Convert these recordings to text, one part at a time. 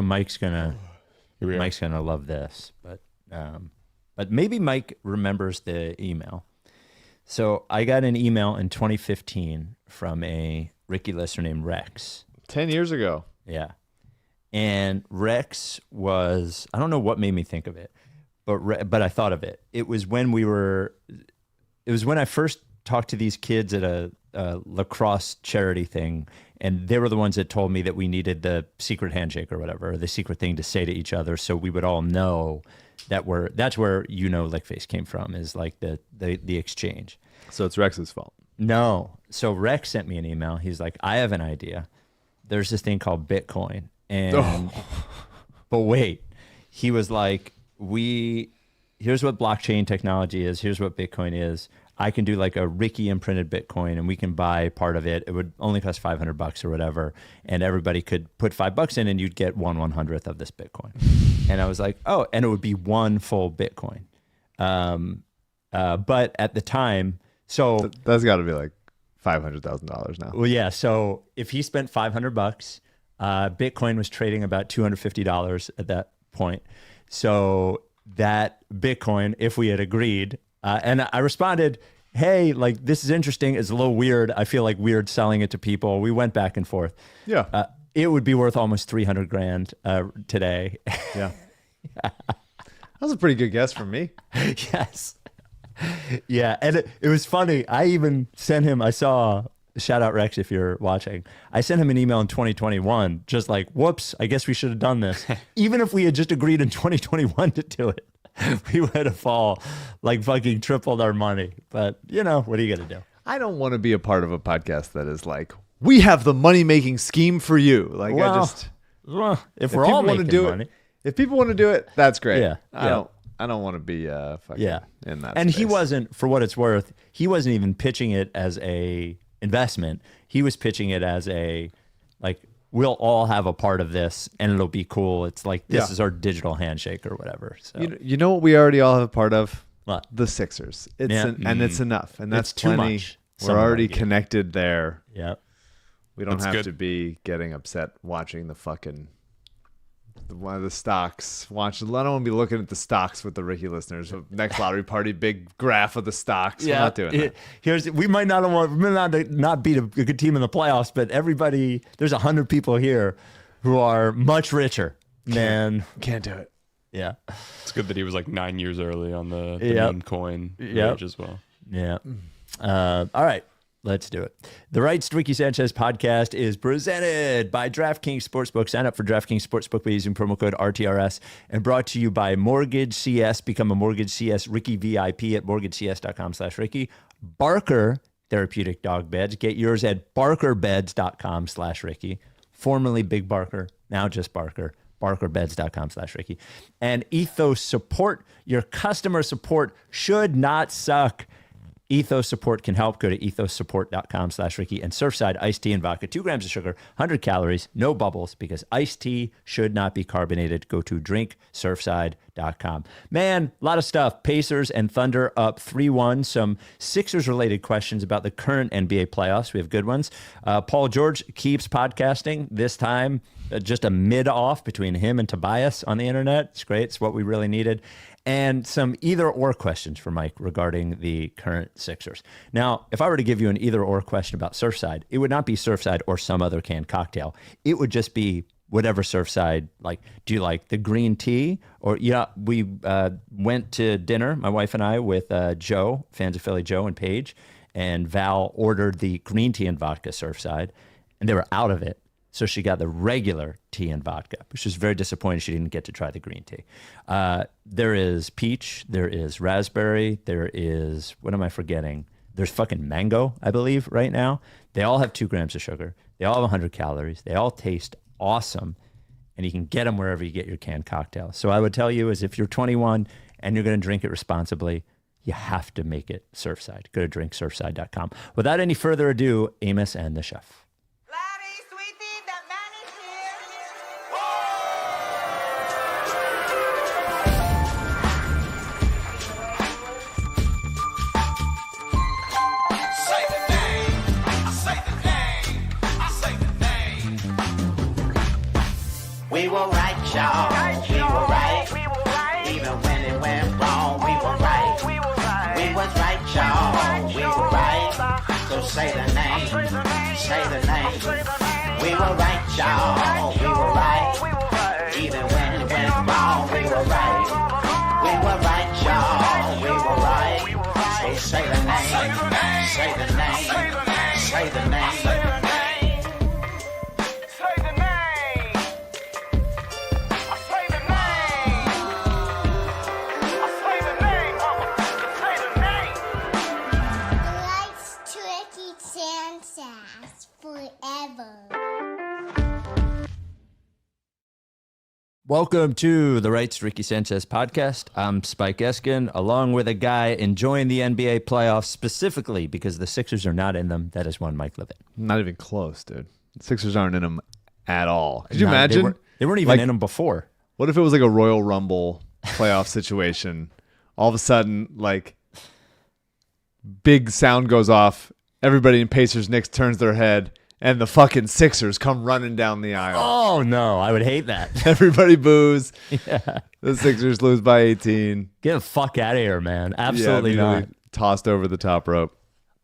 Mike's gonna love this, but maybe Mike remembers the email. So I got an email in 2015 from a Ricky listener named Rex. 10 years ago. Yeah. And Rex was, I don't know what made me think of it, but I thought of it. It was when I first talked to these kids at a lacrosse charity thing, and they were the ones that told me that we needed the secret handshake or whatever, or the secret thing to say to each other, so we would all know that's where Lickface came from, is like the exchange. So it's Rex's fault. No. So Rex sent me an email. He's like, I have an idea. There's this thing called Bitcoin. And but wait, he was like, here's what blockchain technology is. Here's what Bitcoin is. I can do like a Ricky imprinted Bitcoin, and we can buy part of it. It would only cost $500 or whatever. And everybody could put $5 in, and you'd get 1/100th of this Bitcoin. And I was like, oh, and it would be one full Bitcoin. But at the time, so that's got to be like $500,000 now. Well, yeah. So if he spent $500, Bitcoin was trading about $250 at that point. So that Bitcoin, if we had agreed, and I responded, hey, like, this is interesting. It's a little weird. I feel like weird selling it to people. We went back and forth. Yeah. It would be worth almost $300,000 today. Yeah. That was a pretty good guess from me. Yes. Yeah. And it was funny. I even sent him, shout out Rex if you're watching, I sent him an email in 2021, just like, whoops, I guess we should have done this. Even if we had just agreed in 2021 to do it, we would have all like fucking tripled our money. But what are you going to do? I don't want to be a part of a podcast that is like, we have the money-making scheme for you. Like, if we're all making money. If people want to do it, that's great. Yeah. I don't want to be fucking in that And space. he wasn't, for what it's worth, he wasn't even pitching it as a investment. He was pitching it as a, like, we'll all have a part of this and it'll be cool. It's like, this is our digital handshake or whatever. So you know what we already all have a part of? What? The Sixers. And it's enough. And that's it's too plenty. much. We're already connected there. Yeah. We don't have to be getting upset watching the fucking one of the stocks. I don't want to be looking at the stocks with the Ricky listeners. Next lottery party, big graph of the stocks. Yeah, we're not doing that. We might not beat a good team in the playoffs, but there's 100 people here who are much richer than. Can't do it. Yeah. It's good that he was like 9 years early on the meme coin age as well. Yeah. All right. Let's do it. The Rights to Ricky Sanchez podcast is presented by DraftKings Sportsbook. Sign up for DraftKings Sportsbook by using promo code RTRS, and brought to you by MortgageCS. Become a MortgageCS Ricky VIP at mortgagecs.com/Ricky. Barker Therapeutic Dog Beds. Get yours at barkerbeds.com/Ricky. Formerly Big Barker, now just Barker. barkerbeds.com/Ricky. And Ethos Support. Your customer support should not suck. Ethos Support can help. Go to ethossupport.com/Ricky. And Surfside iced tea and vodka, 2 grams of sugar, 100 calories, no bubbles, because iced tea should not be carbonated. Go to drinksurfside.com. Man, a lot of stuff. Pacers and Thunder up 3-1. Some Sixers-related questions about the current NBA playoffs. We have good ones. Paul George keeps podcasting. This time, just a mid-off between him and Tobias on the internet. It's great. It's what we really needed. And some either-or questions for Mike regarding the current Sixers. Now, if I were to give you an either-or question about Surfside, it would not be Surfside or some other canned cocktail. It would just be whatever Surfside, like, do you like the green tea? Or, we went to dinner, my wife and I, with Joe, fans of Philly Joe and Paige, and Val ordered the green tea and vodka Surfside, and they were out of it. So she got the regular tea and vodka, which was very disappointed she didn't get to try the green tea. There is peach, there is raspberry, there is, what am I forgetting? There's fucking mango, I believe, right now. They all have 2 grams of sugar. They all have 100 calories. They all taste awesome. And you can get them wherever you get your canned cocktail. So I would tell you is if you're 21 and you're going to drink it responsibly, you have to make it Surfside. Go to drinksurfside.com. Without any further ado, Amos and the chef. We will ride right, y'all. We were right. Even when it went wrong, we were right. We was right, y'all. We were right. So say the name. Say the name. We were right, y'all. We were right. Even when it went wrong, we were right. We were right, y'all. We were right. So say the name. Say the name. Say the name. Welcome to the Rights to Ricky Sanchez podcast. I'm Spike Eskin, along with a guy enjoying the NBA playoffs specifically because the Sixers are not in them. That is one Mike Levitt. Not even close, dude. The Sixers aren't in them at all. Could you imagine? They weren't even in them before. What if it was like a Royal Rumble playoff situation? All of a sudden, like, big sound goes off. Everybody in Pacers Knicks turns their head. And the fucking Sixers come running down the aisle. Oh, no. I would hate that. Everybody boos. Yeah. The Sixers lose by 18. Get the fuck out of here, man. Absolutely not. Tossed over the top rope.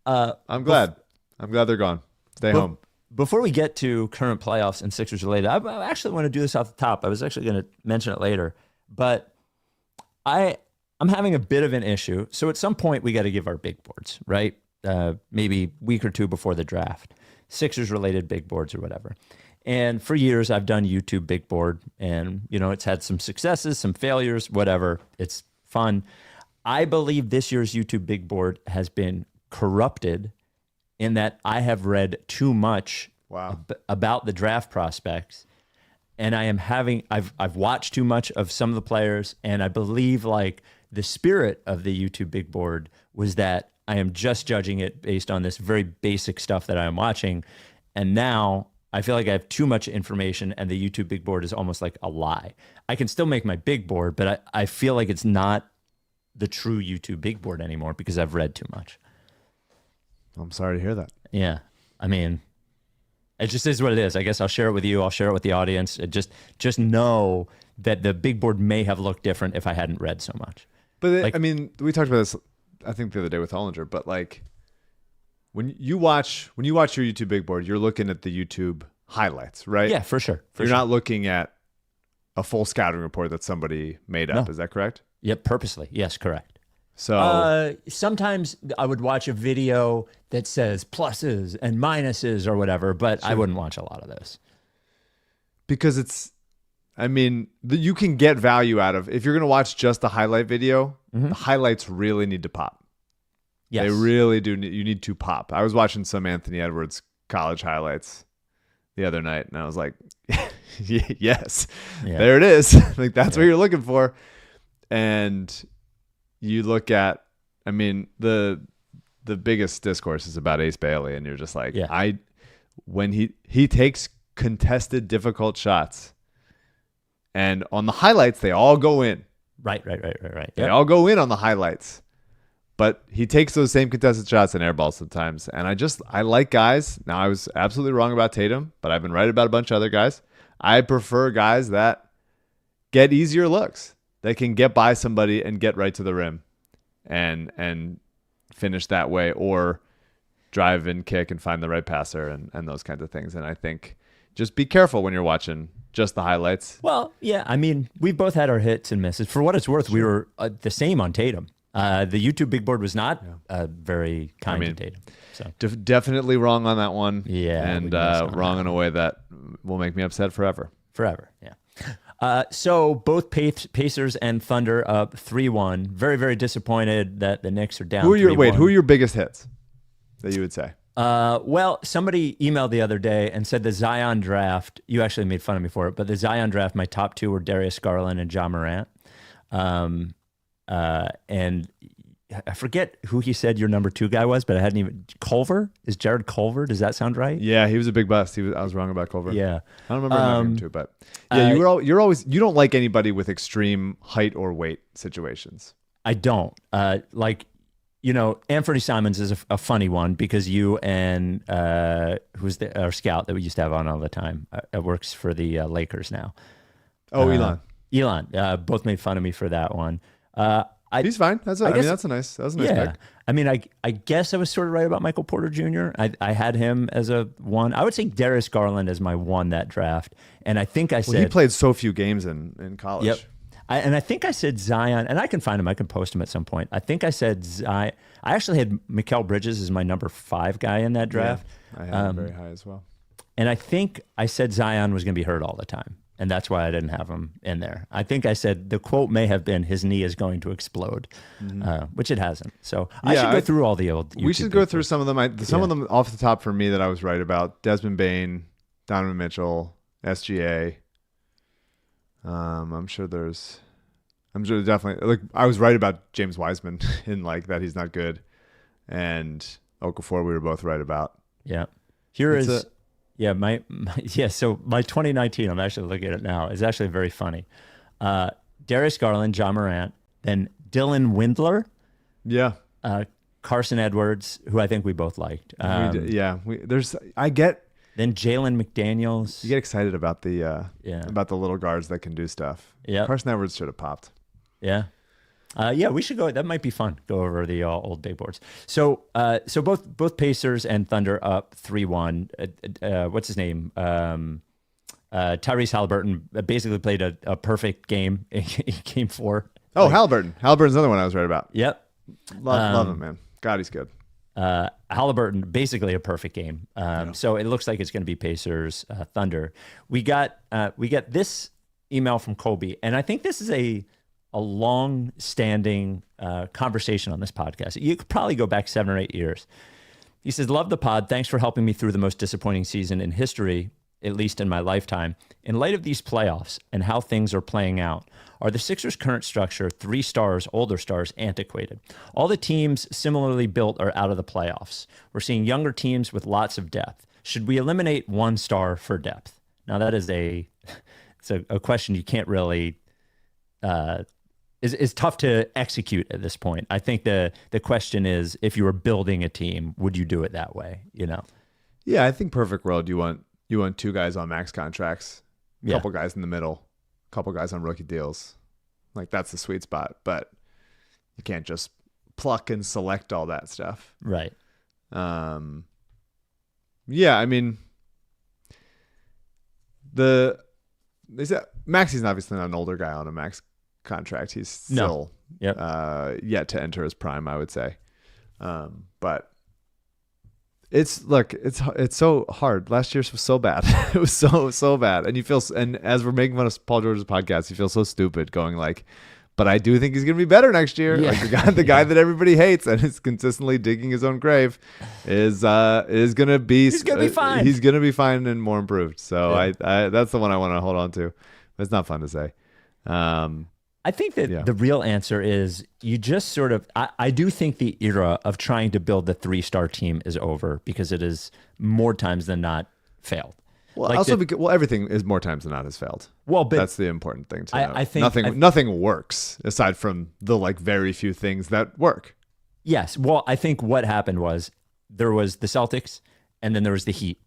I'm glad. I'm glad they're gone. Stay home. Before we get to current playoffs and Sixers related, I actually want to do this off the top. I was actually going to mention it later. But I'm having a bit of an issue. So at some point, we got to give our big boards, right? Maybe a week or two before the draft. Sixers related big boards or whatever. And for years I've done YouTube big board and it's had some successes, some failures, whatever. It's fun. I believe this year's YouTube big board has been corrupted in that I have read too much about the draft prospects. And I've watched too much of some of the players. And I believe like the spirit of the YouTube big board was that I am just judging it based on this very basic stuff that I'm watching. And now I feel like I have too much information and the YouTube big board is almost like a lie. I can still make my big board, but I feel like it's not the true YouTube big board anymore because I've read too much. I'm sorry to hear that. Yeah. I mean, it just is what it is. I guess I'll share it with you. I'll share it with the audience. Just know that the big board may have looked different if I hadn't read so much. But I mean, we talked about this I think the other day with Hollinger, but like when you watch your YouTube big board, you're looking at the YouTube highlights, right? Yeah, for sure. You're not looking at a full scouting report that somebody made up. No. Is that correct? Yep, purposely. Yes, correct. So sometimes I would watch a video that says pluses and minuses or whatever, but sure. I wouldn't watch a lot of those. Because you can get value out of, if you're going to watch just the highlight video, the highlights really need to pop. Yes. They really do. You need to pop. I was watching some Anthony Edwards college highlights the other night, and I was like, yes, there it is. Like, that's what you're looking for. And you look at, the biggest discourse is about Ace Bailey, and you're just like, when he takes contested, difficult shots, and on the highlights, they all go in. Right. They all go in on the highlights. But he takes those same contested shots and airballs sometimes. And I like guys. Now, I was absolutely wrong about Tatum, but I've been right about a bunch of other guys. I prefer guys that get easier looks. They can get by somebody and get right to the rim and finish that way, or drive and kick and find the right passer and those kinds of things. And I think just be careful when you're watching just the highlights. Well, yeah, we both had our hits and misses. For what it's worth, we were the same on Tatum. The YouTube big board was not very kind to Tatum. So definitely wrong on that one. Yeah. And wrong in a way that will make me upset forever. Yeah. So both Pacers and Thunder up 3-1. Very, very disappointed that the Knicks are down 3-1. Who are your biggest hits that you would say? Well, somebody emailed the other day and said the Zion draft, you actually made fun of me for it, but the Zion draft, my top two were Darius Garland and Ja Morant. And I forget who he said your number two guy was, but I hadn't even. Culver? Is Jared Culver? Does that sound right? Yeah, he was a big bust. I was wrong about Culver. Yeah. I don't remember him too, but yeah, you don't like anybody with extreme height or weight situations. I don't. Anthony Simons is a funny one because you and who's our scout that we used to have on all the time works for the Lakers now. Elon. Both made fun of me for that one. He's fine. That was a nice pick. I mean, I guess I was sort of right about Michael Porter Jr. I had him as a 1. I would say Darius Garland as my 1 that draft. And I think I said... he played so few games in college. Yep. And I think I said Zion, and I can find him. I can post him at some point. I think I said Zion. I actually had Mikal Bridges as my number 5 guy in that draft. Yeah, I had him very high as well. And I think I said Zion was going to be hurt all the time. And that's why I didn't have him in there. I think I said the quote may have been his knee is going to explode, which it hasn't. So I should go through all the old YouTube We should go through some of them. Some of them off the top for me that I was right about. Desmond Bane, Donovan Mitchell, SGA. I'm sure definitely, like, I was right about James Wiseman in like that he's not good. And Okafor we were both right about. Yeah. So my 2019, I'm actually looking at it now, is actually very funny. Darius Garland, John Morant, then Dylan Windler. Yeah. Carson Edwards, who I think we both liked. Then Jalen McDaniels. You get excited about the little guards that can do stuff. Yeah. Carson Edwards should have popped. Yeah. We should go. That might be fun. Go over the old big boards. So both Pacers and Thunder up 3-1. What's his name? Tyrese Halliburton basically played a perfect game in game 4. Oh, Halliburton. Halliburton's another one I was right about. Yep. Love him, man. God, he's good. Halliburton, basically a perfect game. So it looks like it's going to be Pacers, Thunder. We got this email from Colby, and I think this is a long-standing conversation on this podcast. You could probably go back 7 or 8 years. He says, love the pod. Thanks for helping me through the most disappointing season in history, at least in my lifetime. In light of these playoffs and how things are playing out, are the Sixers' current structure, 3 stars, older stars, antiquated? All the teams similarly built are out of the playoffs. We're seeing younger teams with lots of depth. Should we eliminate 1 star for depth? Now, that is a question you can't really... is tough to execute at this point. I think the question is, if you were building a team, would you do it that way? Yeah, I think perfect world. You want 2 guys on max contracts, a couple guys in the middle, a couple guys on rookie deals. Like, that's the sweet spot. But you can't just pluck and select all that stuff. Right. Yeah, I mean, they said Maxey's obviously not an older guy on a max contract. He's still yet to enter his prime, I would say. But it's so hard. Last year's was so bad. It was so bad. And as we're making fun of Paul George's podcast, you feel so stupid going like, but I do think he's going to be better next year. Yeah. Like the guy that everybody hates and is consistently digging his own grave is going to be fine. He's going to be fine and more improved. So I that's the one I want to hold on to. It's not fun to say. I think that the real answer is you just sort of, I do think the era of trying to build the 3-star team is over, because it is more times than not failed. Well, like also because everything is more times than not has failed. Well, but that's the important thing to know. I think nothing works aside from the like very few things that work. Yes. Well, I think what happened was there was the Celtics and then there was the Heat,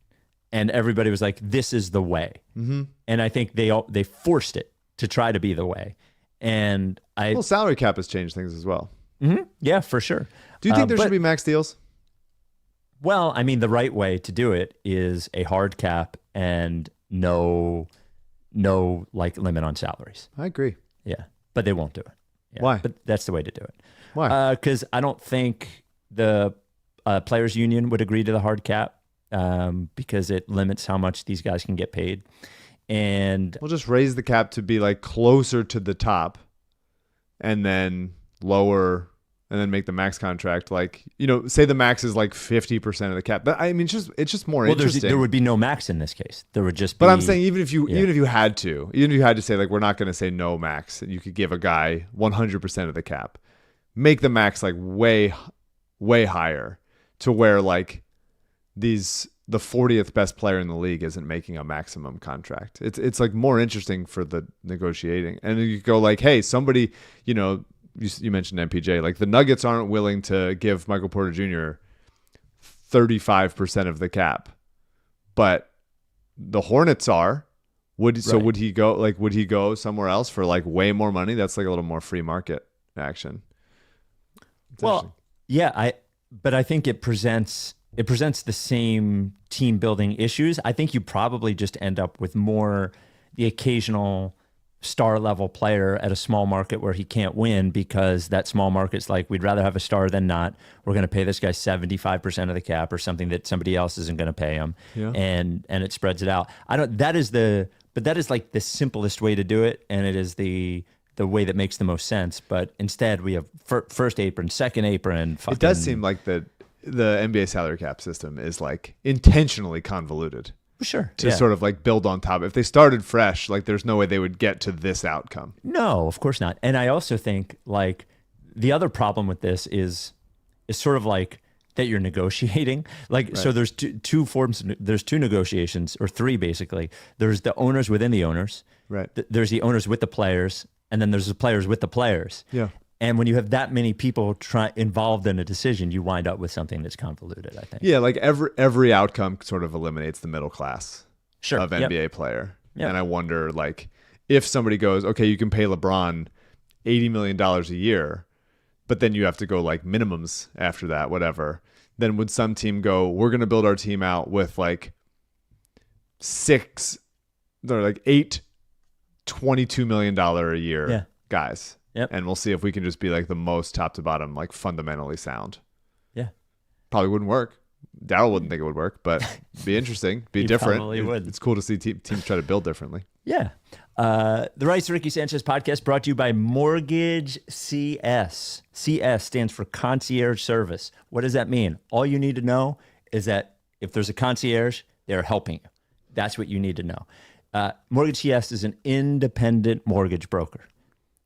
and everybody was like, this is the way. Mm-hmm. And I think they forced it to try to be the way. And salary cap has changed things as well. Mm-hmm. Yeah, for sure. Do you think there should be max deals? Well, I mean, the right way to do it is a hard cap and no like limit on salaries. I agree. Yeah, but they won't do it. Yeah, why? But that's the way to do it. Why? Because I don't think the players' union would agree to the hard cap, because it limits how much these guys can get paid. And we'll just raise the cap to be like closer to the top, and then lower, and then make the max contract like, say the max is like 50% of the cap. But I mean, it's just more interesting. There would be no max in this case. There would just be. But I'm saying even if you had to say like, we're not going to say no max, and you could give a guy 100% of the cap, make the max like way higher, to where like the 40th best player in the league isn't making a maximum contract. It's like more interesting for the negotiating. And you go like, hey, somebody, you mentioned MPJ, like the Nuggets aren't willing to give Michael Porter Jr. 35% of the cap, but the Hornets are, Would he go somewhere else for like way more money? That's like a little more free market action. Well, yeah, but I think it presents the same team building issues. I think you probably just end up with more the occasional star level player at a small market where he can't win because that small market's like, we'd rather have a star than not. We're going to pay this guy 75% of the cap or something that somebody else isn't going to pay him. Yeah. And it spreads it out. That is like the simplest way to do it. And it is the way that makes the most sense. But instead we have first apron, second apron. It does seem like the NBA salary cap system is like intentionally convoluted. Sure. To sort of like build on top. If they started fresh, like there's no way they would get to this outcome. No, of course not. And I also think like the other problem with this is sort of like that you're negotiating. Like, right. So there's two forms. There's two negotiations, or three basically. There's the owners within the owners. Right. There's the owners with the players, and then there's the players with the players. Yeah. And when you have that many people involved in a decision, you wind up with something that's convoluted, I think. Yeah, like every outcome sort of eliminates the middle class of NBA player. Yep. And I wonder, like, if somebody goes, okay, you can pay LeBron $80 million a year, but then you have to go like minimums after that, whatever. Then would some team go, we're going to build our team out with like eight $22 million a year guys. Yep. And we'll see if we can just be like the most top to bottom, like fundamentally sound. Yeah. Probably wouldn't work. Daryl wouldn't think it would work, but be interesting, be different. Probably would. It's cool to see teams try to build differently. Yeah. The Rights to Ricky Sanchez podcast brought to you by MortgageCS. CS stands for Concierge Service. What does that mean? All you need to know is that if there's a concierge, they're helping you. That's what you need to know. MortgageCS is an independent mortgage broker.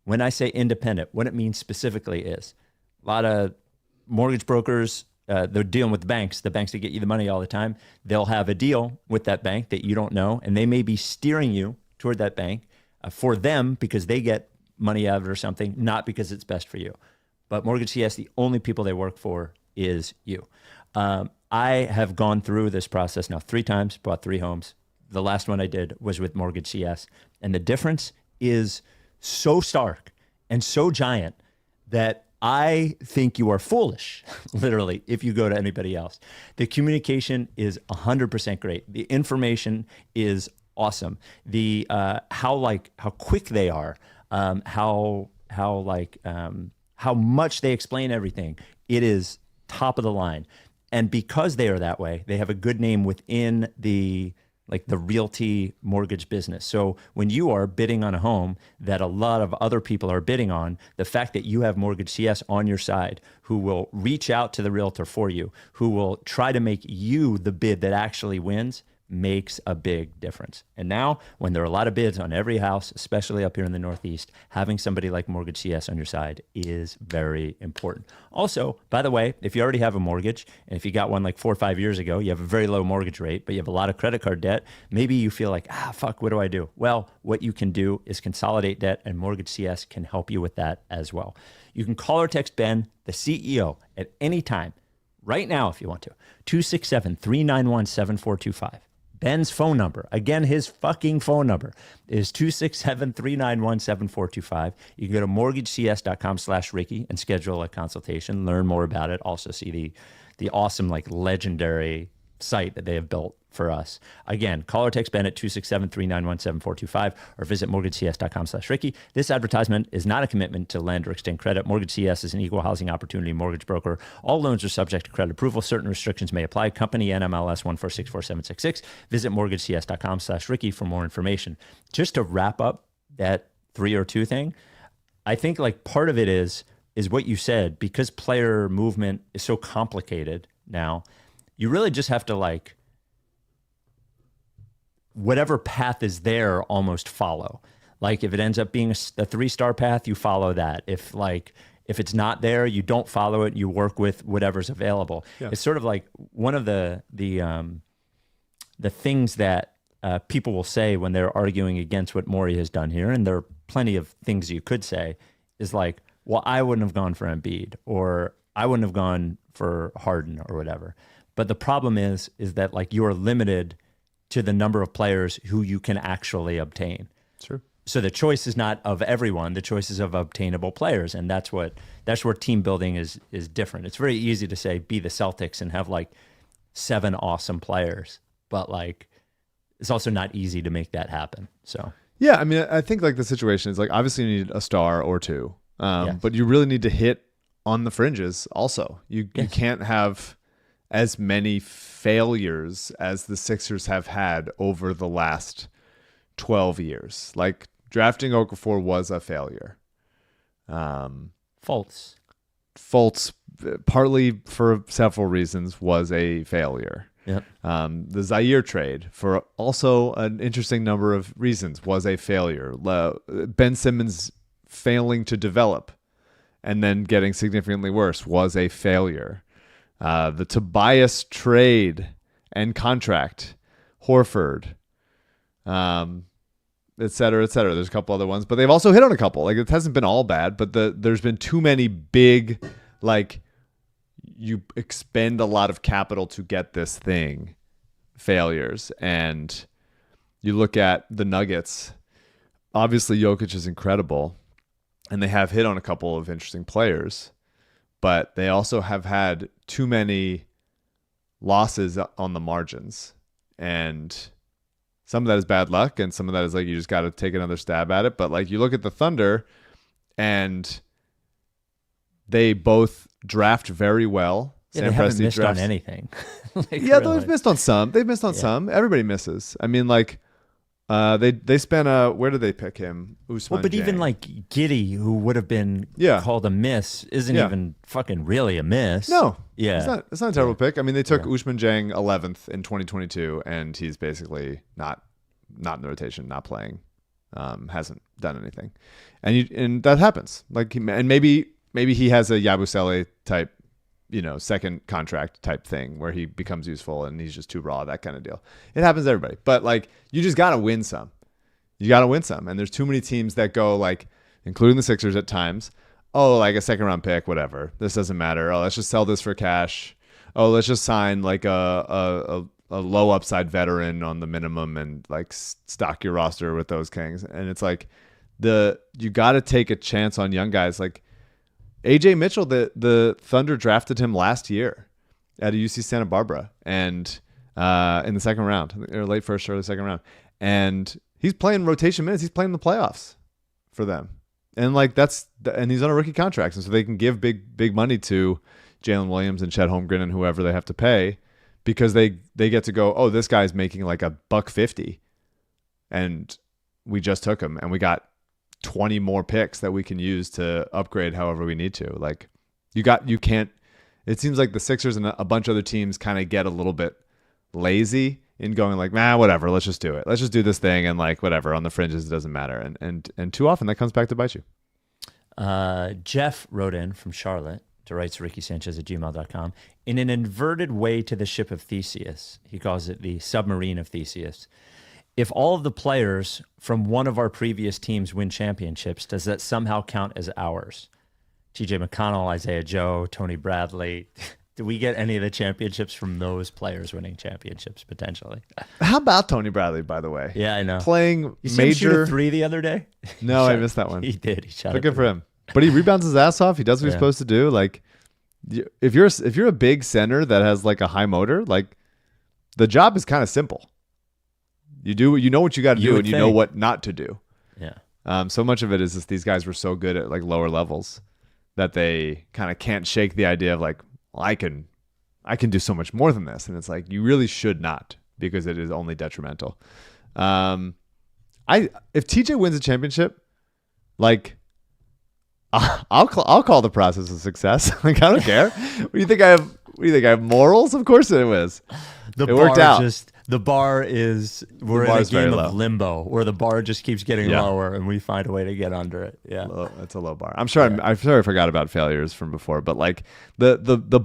When I say independent, what it means specifically is a lot of mortgage brokers, they're dealing with the banks that get you the money all the time. They'll have a deal with that bank that you don't know, and they may be steering you toward that bank for them because they get money out of it or something, not because it's best for you. But MortgageCS, the only people they work for is you. I have gone through this process now 3 times, bought 3 homes. The last one I did was with MortgageCS, and the difference is so stark and so giant that I think you are foolish, literally, if you go to anybody else. The communication is 100% great. The information is awesome. The how quick they are, how much they explain everything. It is top of the line, and because they are that way, they have a good name within the realty mortgage business. So when you are bidding on a home that a lot of other people are bidding on, the fact that you have MortgageCS on your side, who will reach out to the realtor for you, who will try to make you the bid that actually wins, makes a big difference. And now, when there are a lot of bids on every house, especially up here in the Northeast, having somebody like MortgageCS on your side is very important. Also, by the way, if you already have a mortgage, and if you got one like 4 or 5 years ago, you have a very low mortgage rate, but you have a lot of credit card debt, maybe you feel like, fuck, what do I do? Well, what you can do is consolidate debt, and MortgageCS can help you with that as well. You can call or text Ben, the CEO, at any time, right now if you want to, 267-391-7425. Ben's phone number, again, his fucking phone number is 267-391-7425. You can go to mortgagecs.com/Ricky and schedule a consultation, learn more about it. Also see the awesome, like, legendary site that they have built for us. Again, call or text Ben at 267-391-7425 or visit mortgagecs.com/Ricky. This advertisement is not a commitment to lend or extend credit. MortgageCS is an equal housing opportunity mortgage broker. All loans are subject to credit approval. Certain restrictions may apply. Company NMLS 1464766. Visit mortgagecs.com/Ricky for more information. Just to wrap up that 3-2 thing, I think like part of it is what you said, because player movement is so complicated now, you really just have to like whatever path is there, almost follow. Like if it ends up being a 3-star path, you follow that. If it's not there, you don't follow it. You work with whatever's available. Yeah. It's sort of like one of the things that people will say when they're arguing against what Morey has done here, and there are plenty of things you could say, is like, well, I wouldn't have gone for Embiid, or I wouldn't have gone for Harden or whatever. But the problem is that like you're limited to the number of players who you can actually obtain. Sure. So the choice is not of everyone, the choice is of obtainable players. And that's where team building is different. It's very easy to say, be the Celtics and have like 7 awesome players, but like, it's also not easy to make that happen. So, yeah, I mean, I think like the situation is like, obviously you need a star or two, Yes. but you really need to hit on the fringes also. You can't have as many failures as the Sixers have had over the last 12 years. Like, drafting Okafor was a failure. Fultz, partly for several reasons, was a failure. Yep. The Zaire trade, for also an interesting number of reasons, was a failure. Ben Simmons failing to develop and then getting significantly worse was a failure. The Tobias trade and contract, Horford, et cetera, et cetera. There's a couple other ones, but they've also hit on a couple. Like, it hasn't been all bad, but there's been too many big, like, you expend a lot of capital to get this thing failures. And you look at the Nuggets, obviously Jokic is incredible, and they have hit on a couple of interesting players, but they also have had too many losses on the margins. And some of that is bad luck, and some of that is like, you just got to take another stab at it. But like, you look at the Thunder, and they both draft very well. Yeah, they haven't missed on anything. Yeah, really. They've missed on some. They've missed on some. Everybody misses. I mean, like, they spent where did they pick him? Usman well, but Jang. even like Giddey, who would have been called a miss, isn't even fucking really a miss. No. Yeah. It's not a terrible pick. I mean, they took Usman Jang 11th in 2022, and he's basically not in the rotation, not playing, hasn't done anything, and that happens. Like, and maybe he has a Yabusele type, second contract type thing where he becomes useful and he's just too raw, that kind of deal. It happens to everybody. But like, you just got to win some. You got to win some. And there's too many teams that go, like, including the Sixers at times, oh, like a second round pick, whatever. This doesn't matter. Oh, let's just sell this for cash. Oh, let's just sign like a low upside veteran on the minimum and like stock your roster with those kings. And it's like, you got to take a chance on young guys. Like, AJ Mitchell, the Thunder drafted him last year at a UC Santa Barbara, and in the second round, or late first, early second round, and he's playing rotation minutes. He's playing the playoffs for them, and like and he's on a rookie contract, and so they can give big money to Jalen Williams and Chet Holmgren and whoever they have to pay, because they get to go, oh, this guy's making like $150, and we just took him, and we got 20 more picks that we can use to upgrade however we need to. Like, it seems like the Sixers and a bunch of other teams kind of get a little bit lazy in going like, whatever, let's just do it. Let's just do this thing, and like, whatever, on the fringes, it doesn't matter. And too often that comes back to bite you. Jeff wrote in from Charlotte to write to RickySanchez@gmail.com. In an inverted way to the ship of Theseus, he calls it the Submarine of Theseus. If all of the players from one of our previous teams win championships, does that somehow count as ours? TJ McConnell, Isaiah Joe, Tony Bradley. Do we get any of the championships from those players winning championships potentially? How about Tony Bradley, by the way? Yeah, I know. Playing you major. Him shoot a 3 the other day? No, I missed that one. He did. He shot it. Good for him. But he rebounds his ass off. He does what he's supposed to do. Like, if you're a big center that has like a high motor, like, the job is kind of simple. You know what you got to do, and you know what not to do. Yeah. So much of it is just these guys were so good at like lower levels that they kind of can't shake the idea of like, well, I can do so much more than this. And it's like, you really should not, because it is only detrimental. If TJ wins a championship, like, I'll call the process a success. Like, I don't care. What do you think I have morals? Of course it was. It worked out. The bar is, we're in a game of limbo where the bar just keeps getting lower and we find a way to get under it. Yeah. It's a low bar. I'm sorry I forgot about failures from before, but like the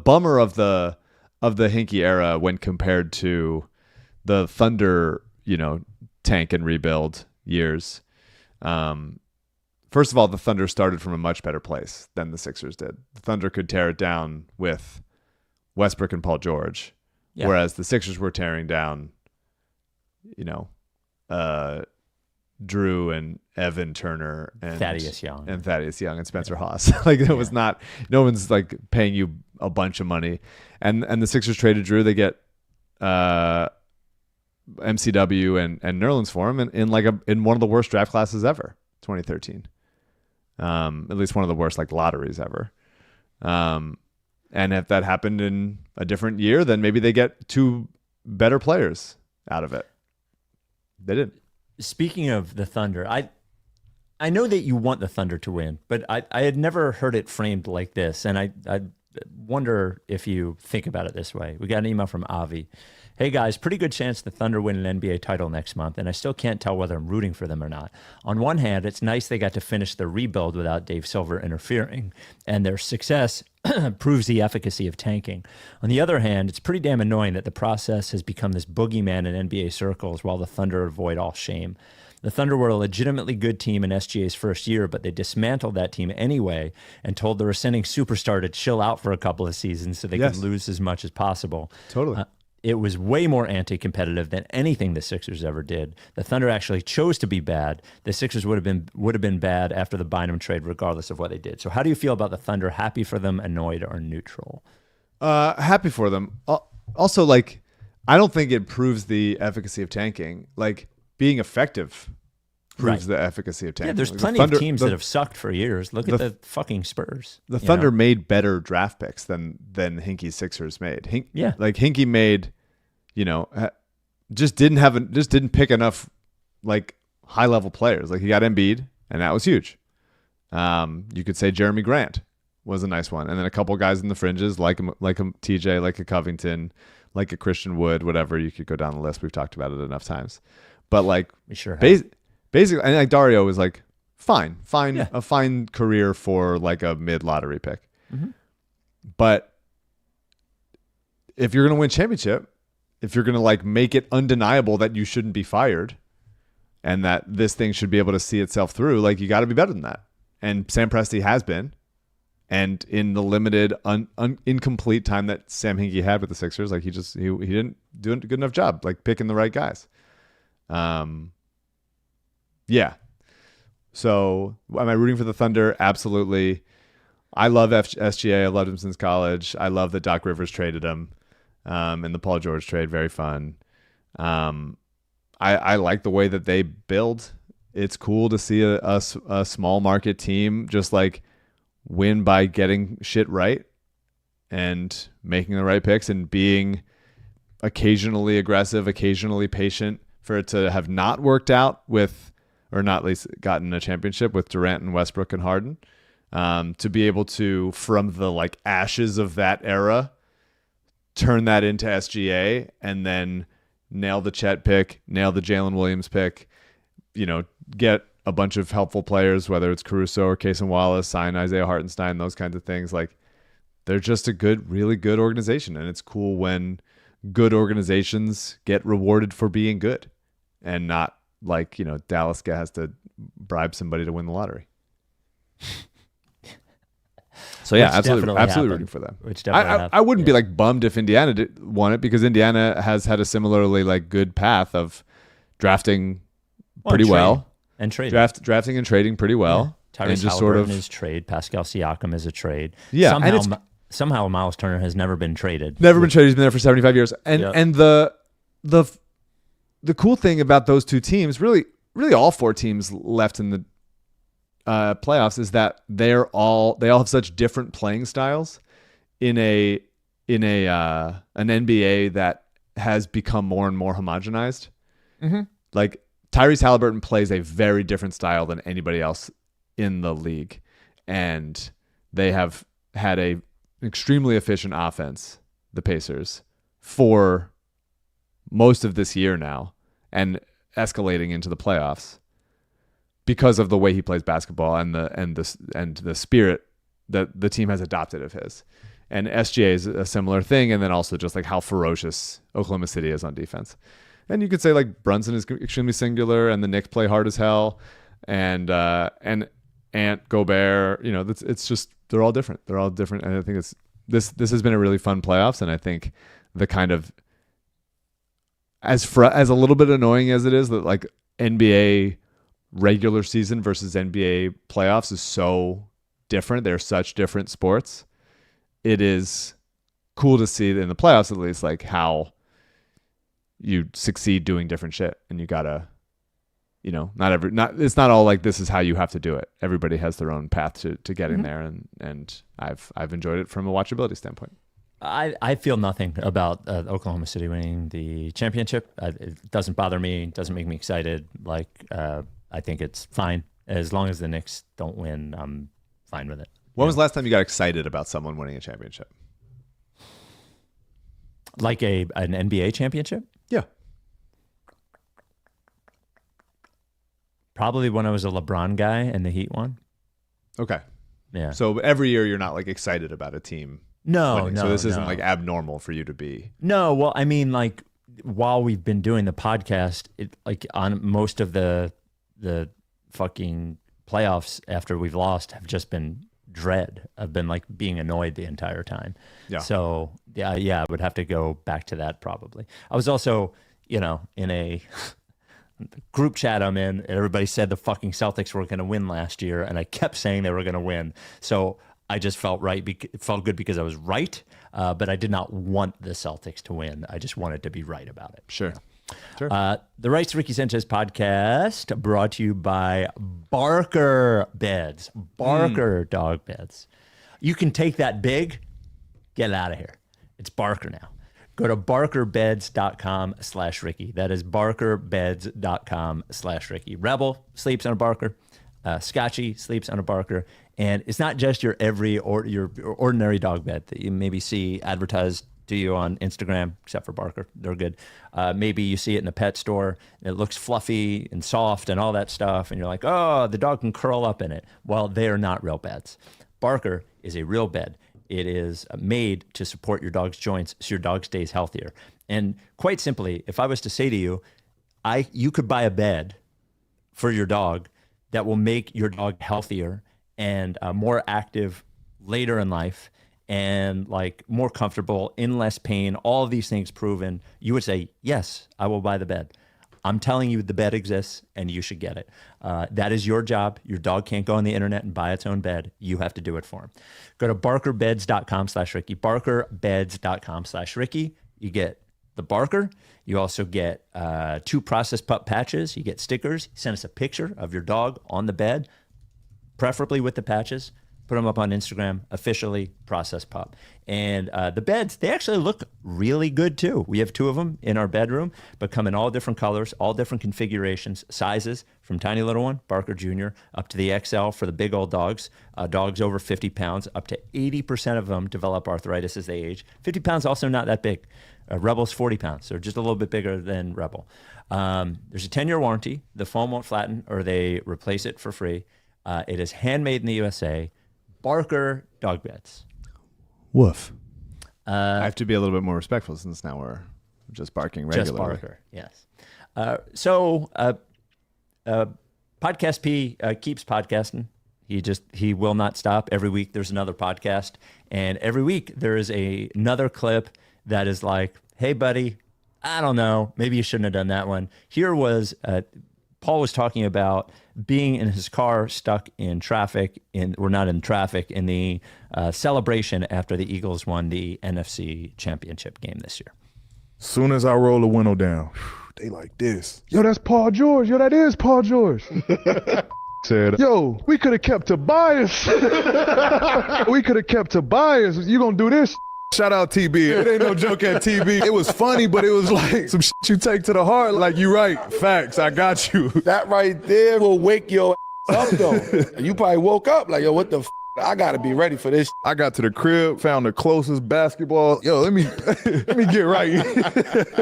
bummer of the Hinkie era when compared to the Thunder, tank and rebuild years. First of all, the Thunder started from a much better place than the Sixers did. The Thunder could tear it down with Westbrook and Paul George, whereas the Sixers were tearing down Drew and Evan Turner and Thaddeus Young and Spencer Haas. Like it was not, no one's like paying you a bunch of money. And the Sixers traded Drew. They get MCW and Nerlens for him in one of the worst draft classes ever, 2013. At least one of the worst like lotteries ever. And if that happened in a different year, then maybe they get 2 better players out of it. They didn't. Speaking of the Thunder, I know that you want the Thunder to win, but I had never heard it framed like this, and I wonder if you think about it this way. We got an email from Avi. Hey guys, pretty good chance the Thunder win an NBA title next month, and I still can't tell whether I'm rooting for them or not. On one hand, it's nice they got to finish the rebuild without Dave Silver interfering, and their success proves the efficacy of tanking. On the other hand, it's pretty damn annoying that the process has become this boogeyman in NBA circles while the Thunder avoid all shame. The Thunder were a legitimately good team in SGA's first year, but they dismantled that team anyway and told the rescinding superstar to chill out for a couple of seasons so they could lose as much as possible. Totally. It was way more anti-competitive than anything the Sixers ever did. The Thunder actually chose to be bad. The Sixers would have been bad after the Bynum trade, regardless of what they did. So, how do you feel about the Thunder? Happy for them, annoyed, or neutral? Happy for them. Also, like, I don't think it proves the efficacy of tanking. Like, being effective proves the efficacy of tanking. Yeah, there's like plenty of teams that have sucked for years. Look at the fucking Spurs. The Thunder made better draft picks than Hinkie's Sixers made. Hinkie made, just didn't pick enough like high level players. Like he got Embiid, and that was huge. You could say Jeremy Grant was a nice one, and then a couple guys in the fringes like a TJ, like a Covington, like a Christian Wood, whatever. You could go down the list. We've talked about it enough times, but like we sure have. Basically, and like Dario was like, a fine career for like a mid lottery pick. Mm-hmm. But if you're going to win championship, if you're going to like make it undeniable that you shouldn't be fired and that this thing should be able to see itself through, like you got to be better than that. And Sam Presti has been. And in the limited, incomplete time that Sam Hinkie had with the Sixers, like he didn't do a good enough job, like picking the right guys. Yeah. So am I rooting for the Thunder? Absolutely. I love SGA. I loved him since college. I love that Doc Rivers traded him. And the Paul George trade, very fun. I like the way that they build. It's cool to see a small market team just like win by getting shit right and making the right picks and being occasionally aggressive, occasionally patient for it to have not worked out with, or not at least gotten a championship with Durant and Westbrook and Harden, to be able to, from the like ashes of that era, turn that into SGA and then nail the Chet pick, nail the Jalen Williams pick, get a bunch of helpful players, whether it's Caruso or Cason Wallace, sign Isaiah Hartenstein, those kinds of things. Like they're just a really good organization. And it's cool when good organizations get rewarded for being good and not like, Dallas has to bribe somebody to win the lottery. So yeah, absolutely rooting for them. Which definitely I wouldn't be like bummed if Indiana won it because Indiana has had a similarly like good path of drafting pretty well and trading, drafting and trading pretty well. Yeah. Tyrese Halliburton is trade. Pascal Siakam is a trade. Yeah, somehow Miles Turner has never been traded. Never been traded. He's been there for 75 years. And the cool thing about those two teams, really all four teams left in the playoffs, is that they all have such different playing styles in an NBA that has become more and more homogenized. Mm-hmm. Like Tyrese Halliburton plays a very different style than anybody else in the league, and they have had a extremely efficient offense, the Pacers, for most of this year now, and escalating into the playoffs because of the way he plays basketball and the spirit that the team has adopted of his. And SGA is a similar thing, and then also just like how ferocious Oklahoma City is on defense. And you could say like Brunson is extremely singular, and the Knicks play hard as hell, and Ant, Gobert, it's just they're all different. They're all different, and I think this has been a really fun playoffs, and I think the kind of as a little bit annoying as it is that like NBA regular season versus NBA playoffs is so different. They're such different sports. It is cool to see in the playoffs, at least, like how you succeed doing different shit, and you gotta, it's not all like this is how you have to do it. Everybody has their own path to getting there, and I've enjoyed it from a watchability standpoint. I feel nothing about Oklahoma City winning the championship. It doesn't bother me. It doesn't make me excited. Like I think it's fine as long as the Knicks don't win. I'm fine with it. When was the last time you got excited about someone winning a championship? Like an NBA championship? Yeah. Probably when I was a LeBron guy and the Heat won. Okay. Yeah. So every year you're not like excited about a team. No. So this isn't like abnormal for you to be. No. Well, I mean, like while we've been doing the podcast, like on most of the fucking playoffs after we've lost have just been dread. I've been like being annoyed the entire time. Yeah. So yeah, I would have to go back to that probably. I was also, in a group chat I'm in, and everybody said the fucking Celtics were going to win last year, and I kept saying they were going to win. So I just felt right. It felt good because I was right, but I did not want the Celtics to win. I just wanted to be right about it. Sure. Sure. The Rights to Ricky Sanchez podcast brought to you by Barker Beds. Barker dog beds. You can take that big, get it out of here. It's Barker now. Go to barkerbeds.com/Ricky. That is barkerbeds.com/Ricky. Rebel sleeps on a Barker. Scotchy sleeps on a Barker. And it's not just your your ordinary dog bed that you maybe see advertised to you on Instagram, except for Barker. They're good. Maybe you see it in a pet store. It looks fluffy and soft and all that stuff. And you're like, oh, the dog can curl up in it. Well, they are not real beds. Barker is a real bed. It is made to support your dog's joints so your dog stays healthier. And quite simply, if I was to say to you, you could buy a bed for your dog that will make your dog healthier and more active later in life, and like more comfortable, in less pain, all of these things proven, you would say, yes, I will buy the bed. I'm telling you the bed exists and you should get it. That is your job. Your dog can't go on the internet and buy its own bed. You have to do it for him. Go to barkerbeds.com/Ricky, barkerbeds.com/Ricky. You get the Barker. You also get 2 Process Pup patches. You get stickers. Send us a picture of your dog on the bed, preferably with the patches. Put them up on Instagram, officially Process Pup. And the beds, they actually look really good too. We have 2 of them in our bedroom, but come in all different colors, all different configurations, sizes, from tiny little one, Barker Jr., up to the XL for the big old dogs, dogs over 50 pounds. Up to 80% of them develop arthritis as they age. 50 pounds also not that big. Rebel's 40 pounds, so just a little bit bigger than Rebel. There's a 10-year warranty. The foam won't flatten, or they replace it for free. It is handmade in the USA. Barker dog beds. Woof. I have to be a little bit more respectful since now we're just barking regularly. Just Barker, yes. So Podcast P keeps podcasting. He will not stop. Every week there's another podcast, and every week there is another clip that is like, hey buddy, I don't know, maybe you shouldn't have done that one. Here was Paul was talking about being in his car stuck in traffic, in the celebration after the Eagles won the NFC Championship game this year. Soon as I roll the window down, they like this. Yo, that's Paul George. Yo, that is Paul George. Said, yo, we could have kept Tobias. We could have kept Tobias. You gonna do this? Shout out TB. It ain't no joke at TB. It was funny, but it was like some shit you take to the heart. Like, you right. Facts. I got you. That right there will wake your up, though. You probably woke up like, yo, what the I got to be ready for this. I got to the crib, found the closest basketball. Yo, let me get right.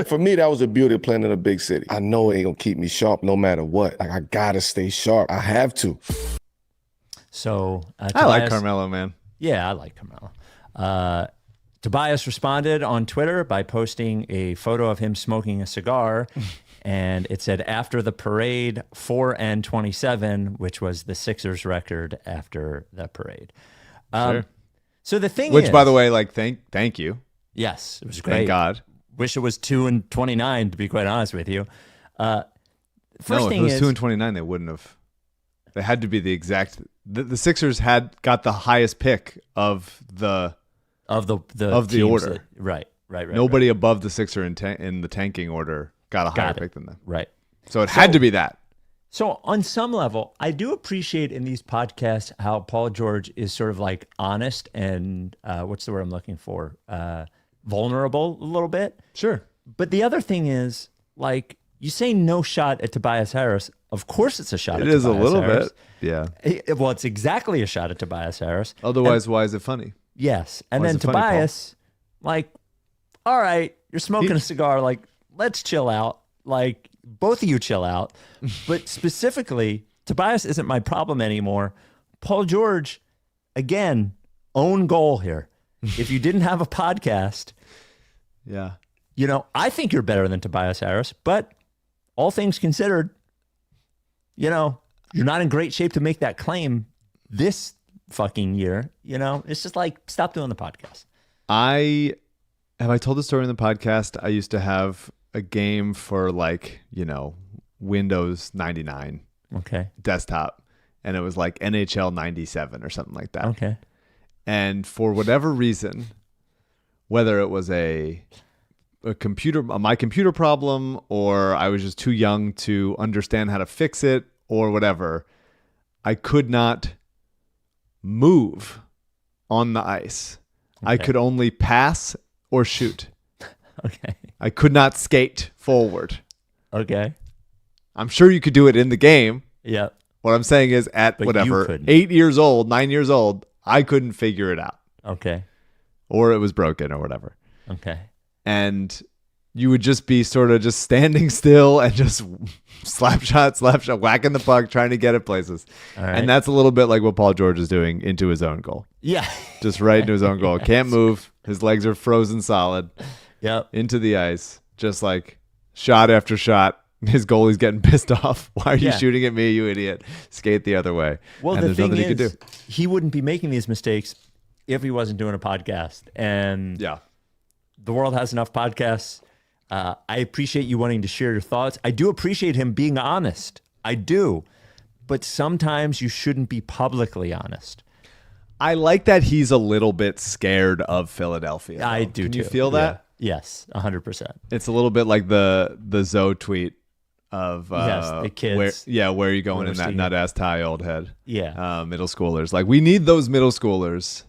For me, that was the beauty of playing in a big city. I know it ain't going to keep me sharp no matter what. Like, I got to stay sharp. I have to. So, I like Carmelo, man. Yeah, I like Carmelo. Tobias responded on Twitter by posting a photo of him smoking a cigar, and it said, after the parade, 4-27, which was the Sixers record after the parade. Sure. So the thing Which, by the way, like, thank you. Yes, it was great. Thank God. wish it was 2-29, to be quite honest with you. First if thing it was is 2-29, they wouldn't have. They had to be the exact. The Sixers had got the highest pick of the teams order. Right. Nobody above the Sixer in the tanking order got a higher pick than them. Right. So it had to be that. So on some level, I do appreciate in these podcasts how Paul George is sort of like honest and what's the word I'm looking for? Vulnerable a little bit. Sure. But the other thing is, like, you say no shot at Tobias Harris. Of course it's a shot at Tobias Harris. It is a little bit. Yeah. Well, it's exactly a shot at Tobias Harris. Otherwise, why is it funny? Yes. And Why then is it funny, Tobias, like, all right, you're smoking a cigar. Like, let's chill out. Like, both of you chill out. But specifically, Tobias isn't my problem anymore. Paul George, again, own goal here. If you didn't have a podcast, yeah, you know, I think you're better than Tobias Harris, but all things considered, you know, you're not in great shape to make that claim this fucking year. You know, it's just like, stop doing the podcast. Have I told the story in the podcast? I used to have a game for, like, you know, Windows 99 desktop, and it was like NHL 97 or something like that. Okay. And for whatever reason, whether it was my computer problem, or I was just too young to understand how to fix it, or whatever, I could not move on the ice. Okay. I could only pass or shoot. Okay. I could not skate forward. Okay. I'm sure you could do it in the game. Yeah. What I'm saying is, at but whatever, 8 years old, 9 years old, I couldn't figure it out. Okay. Or it was broken or whatever. Okay. And you would just be sort of just standing still and just slap shot, whacking the puck, trying to get it places. All right. And that's a little bit like what Paul George is doing into his own goal. Yeah. Just right into his own goal. Can't move. His legs are frozen solid. Yep. Into the ice. Just like shot after shot. His goalie's getting pissed off. Why are you shooting at me, you idiot? Skate the other way. Well, and the thing is, he wouldn't be making these mistakes if he wasn't doing a podcast. And the world has enough podcasts. I appreciate you wanting to share your thoughts. I do appreciate him being honest. I do. But sometimes you shouldn't be publicly honest. I like that he's a little bit scared of Philadelphia, though. I do Can too. You feel that? Yeah. Yes, 100%. It's a little bit like the Zoe tweet of the kids. Where are you going in that nut ass tie, old head? Yeah. Middle schoolers. Like, we need those middle schoolers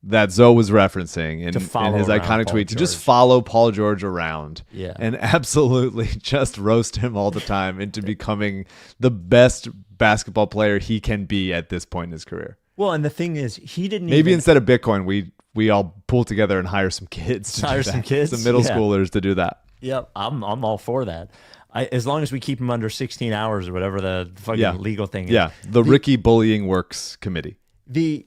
that Zoe was referencing in his iconic tweet to just follow Paul George around and absolutely just roast him all the time into becoming the best basketball player he can be at this point in his career. Well, and the thing is, he didn't instead of Bitcoin, we all pull together and hire some kids to some middle schoolers to do that. Yep, I'm all for that. As long as we keep them under 16 hours or whatever the fucking legal thing is. Yeah, the Ricky Bullying Works Committee. And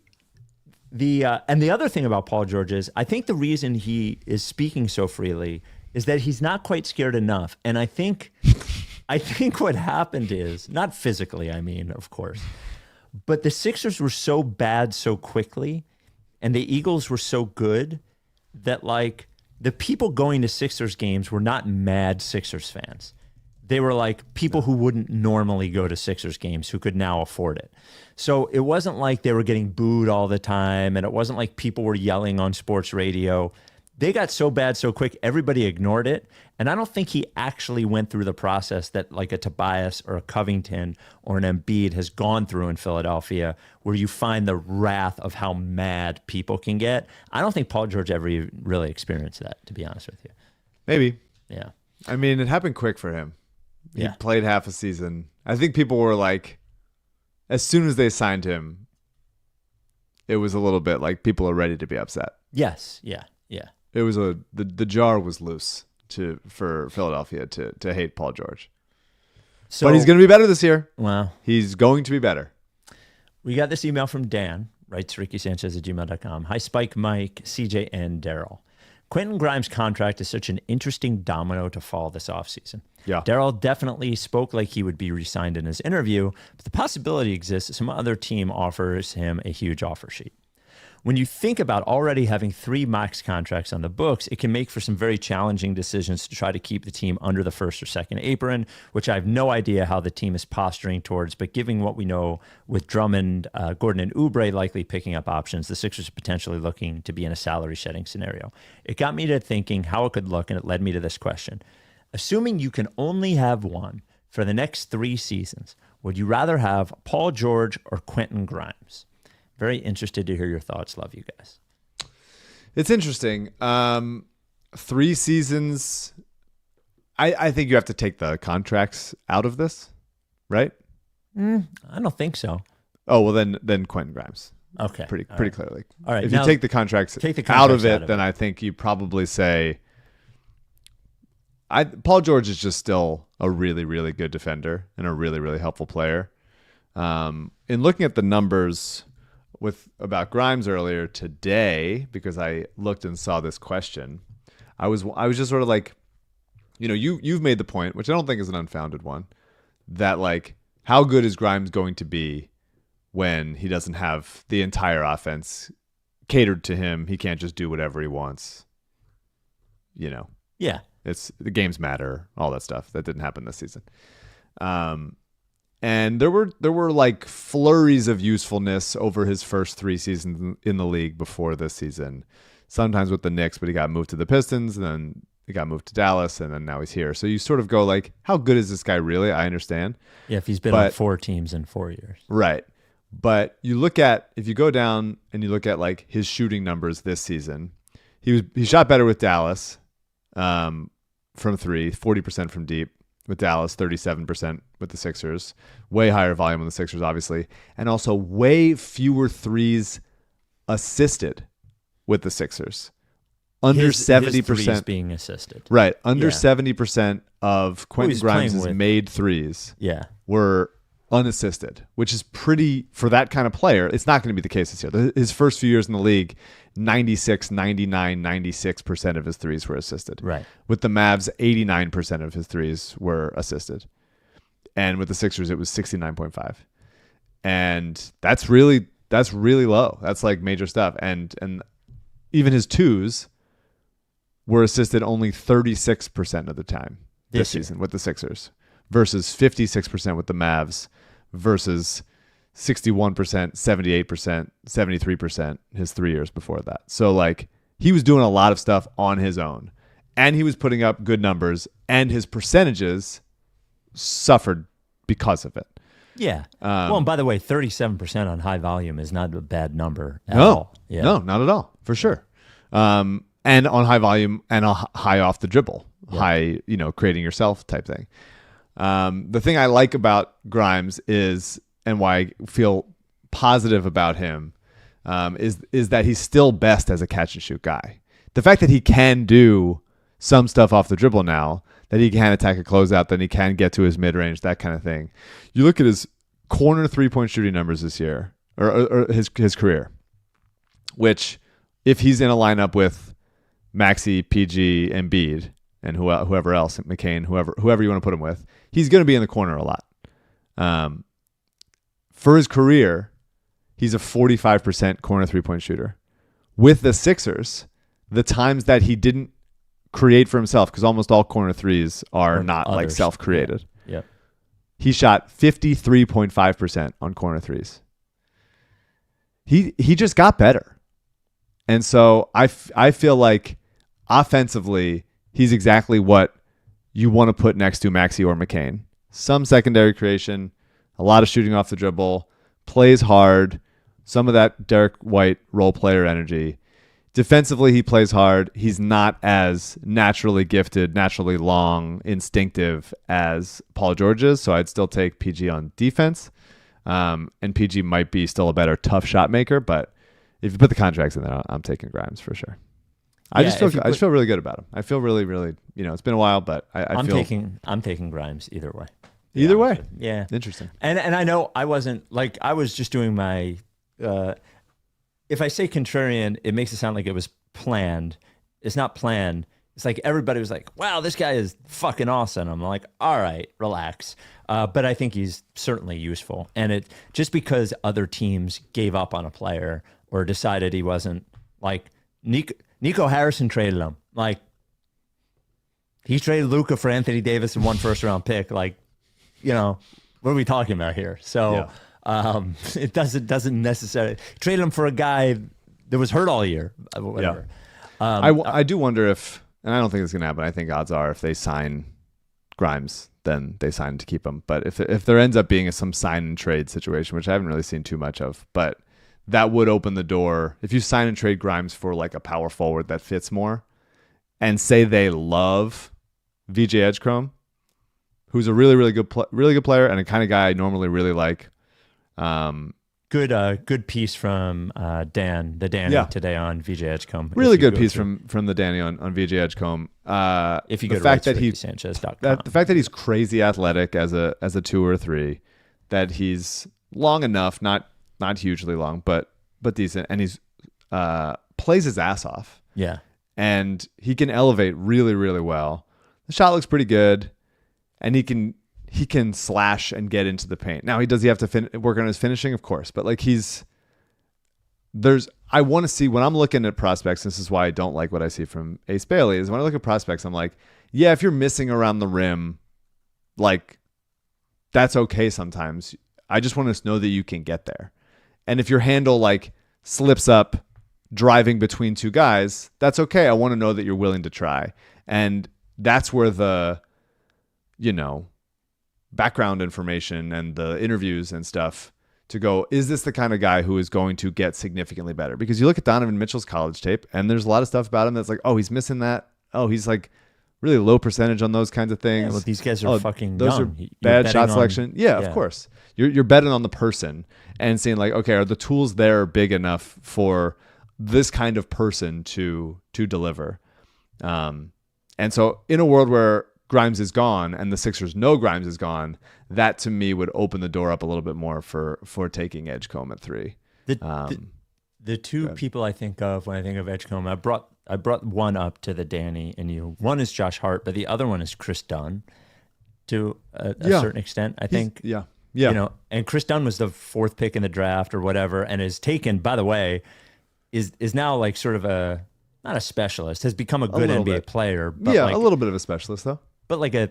the other thing about Paul George is, I think the reason he is speaking so freely is that he's not quite scared enough. And I think what happened is, not physically, I mean, of course, but the Sixers were so bad so quickly, and the Eagles were so good that, like, the people going to Sixers games were not mad Sixers fans. They were like people who wouldn't normally go to Sixers games who could now afford it. So it wasn't like they were getting booed all the time, and it wasn't like people were yelling on sports radio. They got so bad so quick, everybody ignored it. And I don't think he actually went through the process that like a Tobias or a Covington or an Embiid has gone through in Philadelphia, where you find the wrath of how mad people can get. I don't think Paul George ever really experienced that, to be honest with you. Maybe. Yeah. I mean, it happened quick for him. He Yeah. played half a season. I think people were like, as soon as they signed him, it was a little bit like people are ready to be upset. Yes. Yeah. Yeah. It was the jar was loose for Philadelphia to hate Paul George. So, but he's going to be better this year. Wow. He's going to be better. We got this email from Dan, writes RickySanchez@gmail.com. Hi, Spike, Mike, CJ, and Daryl. Quentin Grimes' contract is such an interesting domino to fall this offseason. Yeah. Daryl definitely spoke like he would be re-signed in his interview, but the possibility exists that some other team offers him a huge offer sheet. when you think about already having 3 max contracts on the books, it can make for some very challenging decisions to try to keep the team under the first or second apron, which I have no idea how the team is posturing towards. But given what we know with Drummond, Gordon, and Oubre likely picking up options, the Sixers are potentially looking to be in a salary shedding scenario. It got me to thinking how it could look, and it led me to this question. Assuming you can only have one for the next 3 seasons, would you rather have Paul George or Quentin Grimes? Very interested to hear your thoughts. Love you guys. It's interesting. 3 seasons. I think you have to take the contracts out of this, right? I don't think so. Oh, well, then Quentin Grimes. Okay. Pretty clearly. All right. If you take the contracts out of it, then I think you probably say Paul George is just still a really, really good defender and a really, really helpful player. In looking at the numbers about Grimes earlier today, because I looked and saw this question, I was just sort of like, you've made the point, which I don't think is an unfounded one, that like, how good is Grimes going to be when he doesn't have the entire offense catered to him? He can't just do whatever he wants. Yeah. It's the games matter, all that stuff. That didn't happen this season. And there were like flurries of usefulness over his first 3 seasons in the league before this season. Sometimes with the Knicks, but he got moved to the Pistons, and then he got moved to Dallas, and then now he's here. So you sort of go like, how good is this guy really? I understand. Yeah, if he's been on 4 teams in 4 years. Right. But if you go down and you look at like his shooting numbers this season, he shot better with Dallas from 3, 40% from deep. With Dallas, 37% with the Sixers. Way higher volume on the Sixers, obviously. And also way fewer threes assisted with the Sixers. Under 70%. Threes being assisted. Right. Under 70% of Quentin Grimes' made threes were unassisted, which is pretty, for that kind of player, it's not going to be the case this year. His first few years in the league, 96, 99, 96% of his threes were assisted. Right. With the Mavs, 89% of his threes were assisted. And with the Sixers, it was 69.5. And that's really low. That's like major stuff. And even his twos were assisted only 36% of the time this season with the Sixers versus 56% with the Mavs versus 61%, 78%, 73% his 3 years before that. So like he was doing a lot of stuff on his own, and he was putting up good numbers, and his percentages suffered because of it. Yeah. And by the way, 37% on high volume is not a bad number at all. Yeah. No, not at all, for sure. And on high volume and a high off the dribble, high, creating yourself type thing. The thing I like about Grimes is, and why I feel positive about him, is that he's still best as a catch and shoot guy. The fact that he can do some stuff off the dribble now, that he can attack a closeout, that he can get to his mid range, that kind of thing. You look at his corner 3-point shooting numbers this year, or his career, which if he's in a lineup with Maxey, PG, Embiid, and whoever else, McCain, whoever you want to put him with, he's going to be in the corner a lot. For his career, he's a 45% corner 3-point shooter. With the Sixers, the times that he didn't create for himself, because almost all corner threes are not like self-created. Yeah. He shot 53.5% on corner threes. He just got better. And so I feel like offensively, he's exactly what you want to put next to Maxey or McCain. Some secondary creation, a lot of shooting off the dribble, plays hard, some of that Derek White role player energy. Defensively, he plays hard. He's not as naturally gifted, naturally long, instinctive as Paul George is, so I'd still take PG on defense. And PG might be still a better tough shot maker, but if you put the contracts in there, I'm taking Grimes for sure. I just feel really good about him. I feel really, really, it's been a while, but I'm taking Grimes either way. Either way. Yeah. Interesting. And I know I wasn't like, I was just doing my, if I say contrarian, it makes it sound like it was planned. It's not planned. It's like everybody was like, wow, this guy is fucking awesome. I'm like, all right, relax. But I think he's certainly useful. And it just because other teams gave up on a player or decided he wasn't. Like Nico Harrison traded him. Like he traded Luka for Anthony Davis and 1 first-round pick. Like, you know, what are we talking about here? So it doesn't necessarily trade him for a guy that was hurt all year. Whatever. Yeah. I do wonder if, and I don't think it's going to happen. I think odds are if they sign Grimes, then they sign to keep him. But if there ends up being some sign and trade situation, which I haven't really seen too much of, but that would open the door. If you sign and trade Grimes for like a power forward that fits more, and say they love VJ Edgecombe, who's a really good player and a kind of guy I normally really like. Good piece from Dan today on VJ Edgecombe. Really good piece from the Danny on VJ Edgecombe. If you go to Sanchez.com. The fact that he's crazy athletic as a 2 or 3, that he's long enough, not hugely long, but decent, and he's plays his ass off. Yeah, and he can elevate really, really well. The shot looks pretty good, and he can slash and get into the paint. Now, does he have to work on his finishing? Of course. But like I want to see, when I'm looking at prospects, this is why I don't like what I see from Ace Bailey, is when I look at prospects, I'm like, yeah, if you're missing around the rim, like that's okay sometimes. I just want to know that you can get there. And if your handle like slips up driving between 2 guys, that's okay. I want to know that you're willing to try. And that's where the, you know, background information and the interviews and stuff to go, is this the kind of guy who is going to get significantly better? Because you look at Donovan Mitchell's college tape and there's a lot of stuff about him that's like, oh, he's missing that. Oh, he's like really low percentage on those kinds of things. Yeah, well, these guys are fucking those young. Are bad shot selection. Yeah, of course. You're betting on the person and saying like, okay, are the tools there big enough for this kind of person to deliver? And so in a world where Grimes is gone and the Sixers know Grimes is gone, that to me would open the door up a little bit more for taking Edgecombe at 3. The 2 people I think of when I think of Edgecombe, I brought one up to the Danny and you. One is Josh Hart, but the other one is Chris Dunn to a certain extent, I think. Yeah. You know, and Chris Dunn was the 4th pick in the draft or whatever, and is taken, by the way, is now like sort of not a specialist, has become a good NBA player. But a little bit of a specialist though. But like a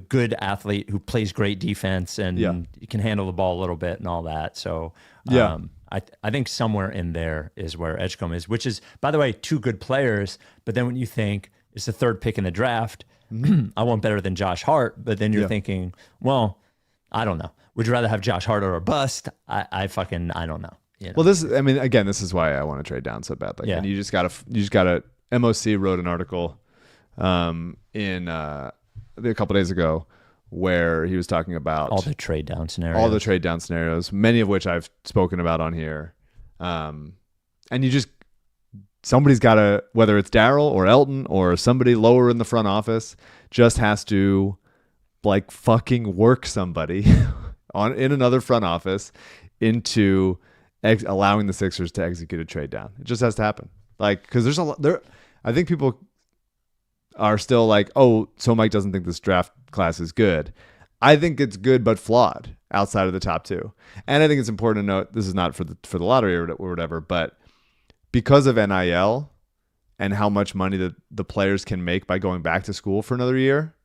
good athlete who plays great defense and can handle the ball a little bit and all that. So I think somewhere in there is where Edgecombe is, which is, by the way, 2 good players. But then when you think it's the 3rd pick in the draft, I want better than Josh Hart. But then you're thinking, well, I don't know. Would you rather have Josh Hart or a bust? I don't know. You know? Well, this is why I want to trade down so badly. And you just gotta MOC wrote an article in a couple days ago where he was talking about all the trade down scenarios, many of which I've spoken about on here. And somebody's got to, whether it's Daryl or Elton or somebody lower in the front office, just has to like fucking work somebody in another front office into allowing the Sixers to execute a trade down. It just has to happen. Like, because there's a lot there. I think people are still like, oh, so Mike doesn't think this draft class is good. I think it's good but flawed outside of the top 2. And I think it's important to note, this is not for the lottery or whatever, but because of NIL and how much money the players can make by going back to school for another year,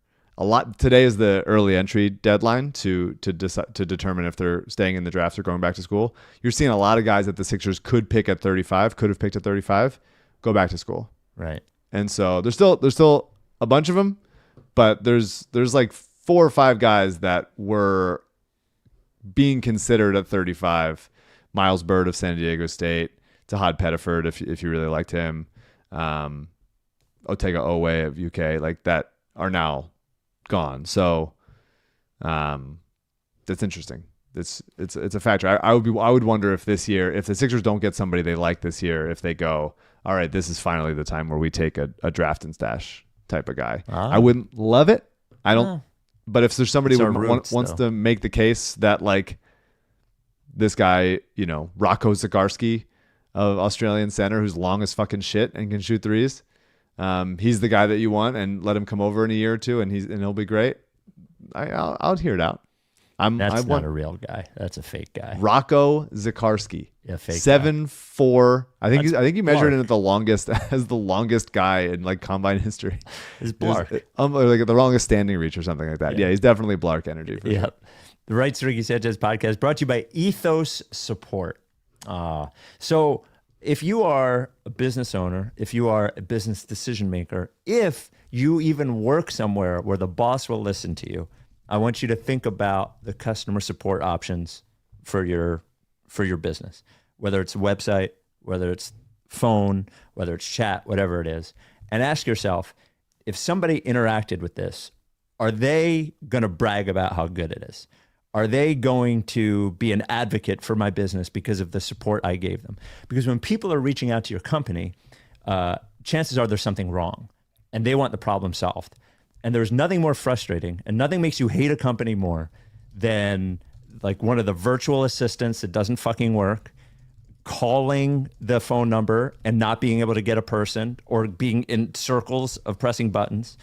today is the early entry deadline to determine if they're staying in the draft or going back to school. You're seeing a lot of guys that the Sixers could have picked at 35, go back to school. Right. And so there's still a bunch of them, but there's like 4 or 5 guys that were being considered at 35. Miles Bird of San Diego State, Tahad Pettiford if you really liked him, Otega Owe of UK, like that are now gone. So that's interesting. It's a factor. I would wonder if this year, if the Sixers don't get somebody they like this year, if they go, all right, this is finally the time where we take a draft and stash type of guy. I wouldn't love it. I don't. But if there's somebody who wants to make the case that like this guy, you know, Rocco Zikarsky of Australian center who's long as fucking shit and can shoot threes, he's the guy that you want, and let him come over in a year or two and he'll be great. I'll hear it out. That's not a real guy. That's a fake guy. Rocco Zikarsky. Yeah, fake 7'4". I think you measured Blark. it at the longest as the longest guy in like combine history. It's Blark. Or like the longest standing reach or something like that. Yeah, he's definitely Blark energy. For sure. The Right to Ricky Sanchez podcast brought to you by Ethos Support. So if you are a business owner, if you are a business decision maker, if you even work somewhere where the boss will listen to you, I want you to think about the customer support options for your business, whether it's a website, whether it's phone, whether it's chat, whatever it is, and ask yourself, if somebody interacted with this, are they going to brag about how good it is? Are they going to be an advocate for my business because of the support I gave them? Because when people are reaching out to your company, chances are there's something wrong and they want the problem solved. And there's nothing more frustrating and nothing makes you hate a company more than like one of the virtual assistants that doesn't fucking work, calling the phone number and not being able to get a person, or being in circles of pressing buttons.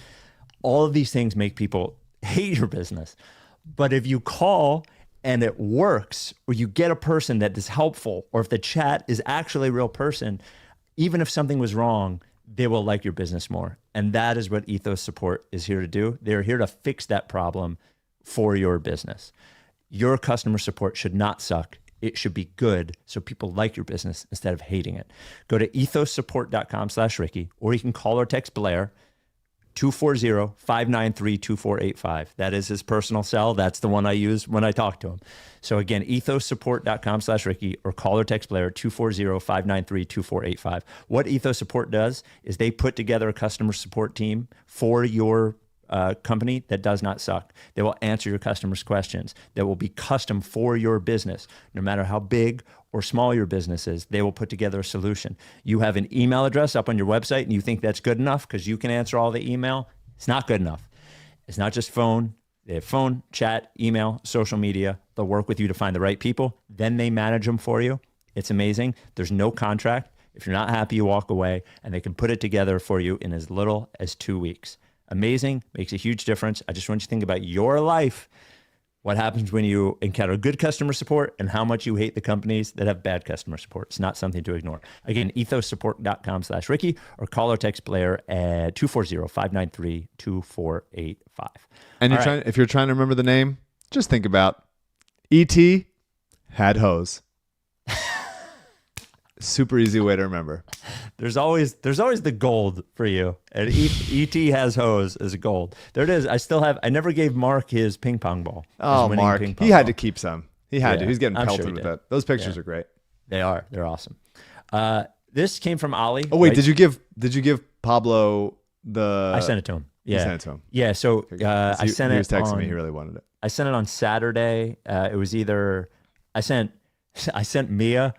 All of these things make people hate your business. But if you call and it works, or you get a person that is helpful, or if the chat is actually a real person, even if something was wrong, they will like your business more. And that is what Ethos Support is here to do. They're here to fix that problem for your business. Your customer support should not suck. It should be good, so people like your business instead of hating it. Go to ethossupport.com/Ricky, or you can call or text Blair, 240-593-2485. That is his personal cell. That's the one I use when I talk to him. So again, ethossupport.com/Ricky, or call or text Blair, 240-593-2485. What Ethos Support does is they put together a customer support team for your company that does not suck. They will answer your customers' questions. That will be custom for your business. No matter how big or small your business is, they will put together a solution. You have an email address up on your website and you think that's good enough because you can answer all the email. It's not good enough. It's not just phone. They have phone, chat, email, social media. They'll work with you to find the right people. Then they manage them for you. It's amazing. There's no contract. If you're not happy, you walk away, and they can put it together for you in as little as 2 weeks. Amazing, makes a huge difference. I just want you to think about your life. What happens when you encounter good customer support and how much you hate the companies that have bad customer support. It's not something to ignore. Again, ethossupport.com/Ricky, or call or text Blair at 240-593-2485. And if you're trying to remember the name, just think about E.T. had hose. Super easy way to remember. There's always the gold for you. And E.T. has hose as a gold. There it is. I never gave Mark his ping pong ball. Oh, Mark. He had to keep some. He had to. He's getting pelted with that. Those pictures are great. They are. They're awesome. This came from Ali. Oh, wait. Right? Did you give Pablo the... I sent it to him. Yeah. You sent it to him. I sent it. He was texting me. He really wanted it. I sent it on Saturday. It was either... I sent Mia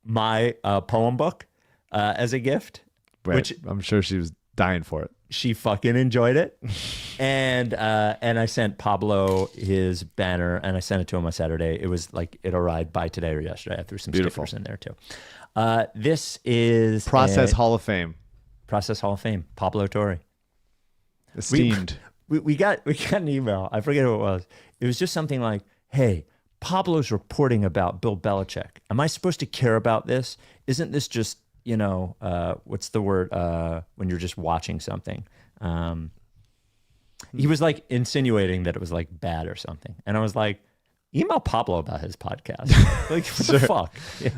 my poem book as a gift, which I'm sure she was dying for it. She fucking enjoyed it. and I sent Pablo his banner, and I sent it to him on Saturday. It was like it arrived by today or yesterday. I threw some stickers in there too. This is Process Hall of Fame. Process Hall of Fame. Pablo Torre. Esteemed. We got an email. I forget who it was. It was just something like, "Hey, Pablo's reporting about Bill Belichick. Am I supposed to care about this? Isn't this just, what's the word when you're just watching something?" He was like insinuating that it was like bad or something. And I was like, email Pablo about his podcast. Like, what the fuck? Yeah.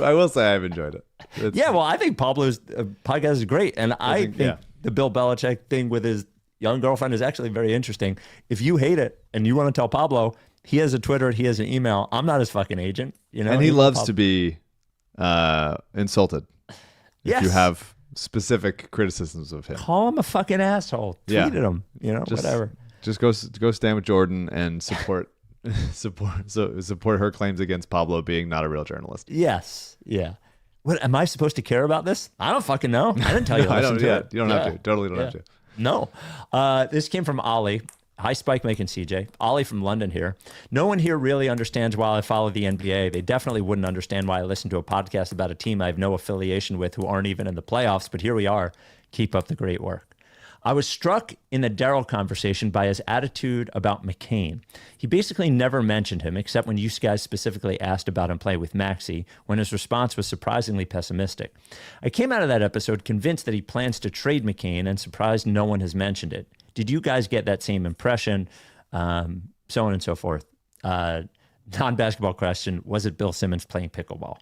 I will say I've enjoyed it. I think Pablo's podcast is great. And I think the Bill Belichick thing with his young girlfriend is actually very interesting. If you hate it and you want to tell Pablo, he has a Twitter, he has an email. I'm not his fucking agent, And he loves to be insulted. Yes. If you have specific criticisms of him, call him a fucking asshole. Tweet at him. Whatever. Just go stand with Jordan and support her claims against Pablo being not a real journalist. Yes. Yeah. What am I supposed to care about this? I don't fucking know. I didn't tell you. I don't. Yeah. You don't have to. Totally don't have to. No. This came from Ollie. Hi, Spike, Mike, and CJ. Ollie from London here. No one here really understands why I follow the NBA. They definitely wouldn't understand why I listen to a podcast about a team I have no affiliation with who aren't even in the playoffs, but here we are. Keep up the great work. I was struck in the Daryl conversation by his attitude about McCain. He basically never mentioned him, except when you guys specifically asked about him playing with Maxey, when his response was surprisingly pessimistic. I came out of that episode convinced that he plans to trade McCain and surprised no one has mentioned it. Did you guys get that same impression? So on and so forth. Non-basketball question, was it Bill Simmons playing pickleball?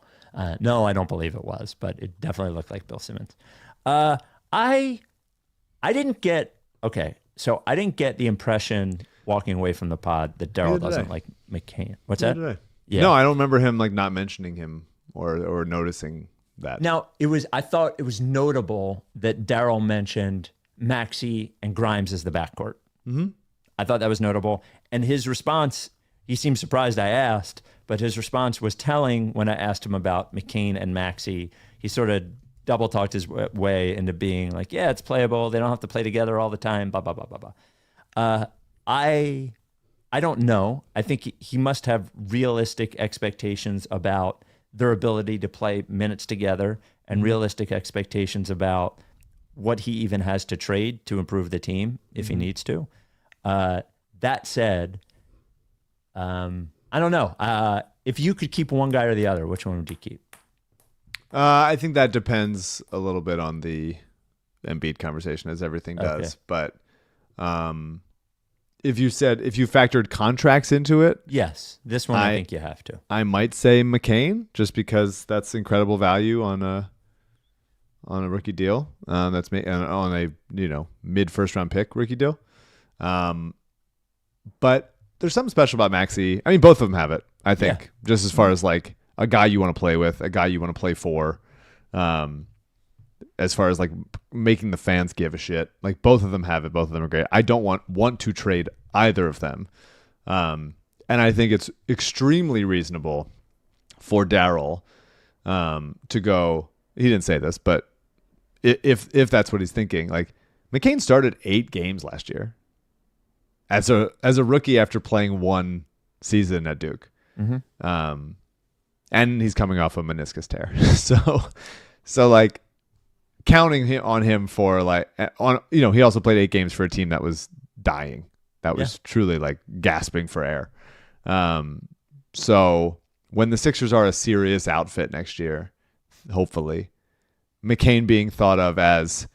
No, I don't believe it was, but it definitely looked like Bill Simmons. I didn't get the impression walking away from the pod that Daryl doesn't like McCain. What's that? Yeah. No, I don't remember him like not mentioning him or noticing that. Now, I thought it was notable that Daryl mentioned Maxey and Grimes as the backcourt. Mm-hmm. I thought that was notable. And his response, he seemed surprised I asked, but his response was telling when I asked him about McCain and Maxey. He sort of double talked his way into being like, yeah, it's playable. They don't have to play together all the time, blah, blah, blah, blah, blah. I don't know. I think he must have realistic expectations about their ability to play minutes together and realistic expectations about what he even has to trade to improve the team if he needs to. That said, I don't know. If you could keep one guy or the other, which one would you keep? I think that depends a little bit on the Embiid conversation, as everything does. Okay. But if you factored contracts into it, yes, this one I think you have to. I might say McCain, just because that's incredible value on a rookie deal. On a mid first round pick rookie deal. But there's something special about Maxey. I mean, both of them have it. I think just as far as like a guy you want to play with, a guy you want to play for, as far as like making the fans give a shit. Like both of them have it. Both of them are great. I don't want to trade either of them. And I think it's extremely reasonable for Daryl to go. He didn't say this, but if that's what he's thinking, like McCain started 8 games last year as a rookie after playing 1 season at Duke. Mm-hmm. And he's coming off a meniscus tear. so like counting on him for like, he also played 8 games for a team that was dying. That was truly like gasping for air. So when the Sixers are a serious outfit next year, hopefully, McCain being thought of as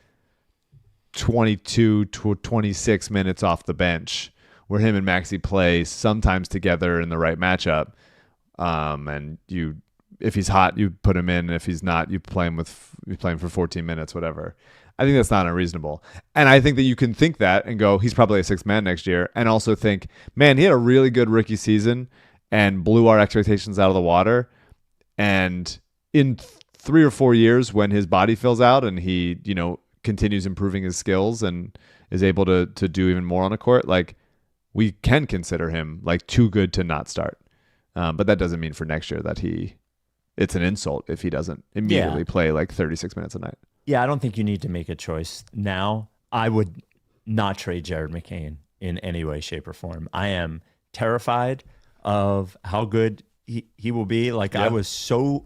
22 to 26 minutes off the bench, where him and Maxey play sometimes together in the right matchup. And if he's hot, you put him in, and if he's not, you play him for 14 minutes, whatever. I think that's not unreasonable. And I think that you can think that and go, he's probably a 6th man next year, and also think, man, he had a really good rookie season and blew our expectations out of the water. And in 3 or 4 years, when his body fills out and he, continues improving his skills and is able to do even more on the court, like we can consider him like too good to not start. But that doesn't mean for next year that it's an insult if he doesn't immediately play like 36 minutes a night. Yeah, I don't think you need to make a choice now. I would not trade Jared McCain in any way, shape, or form. I am terrified of how good he will be. Like I was so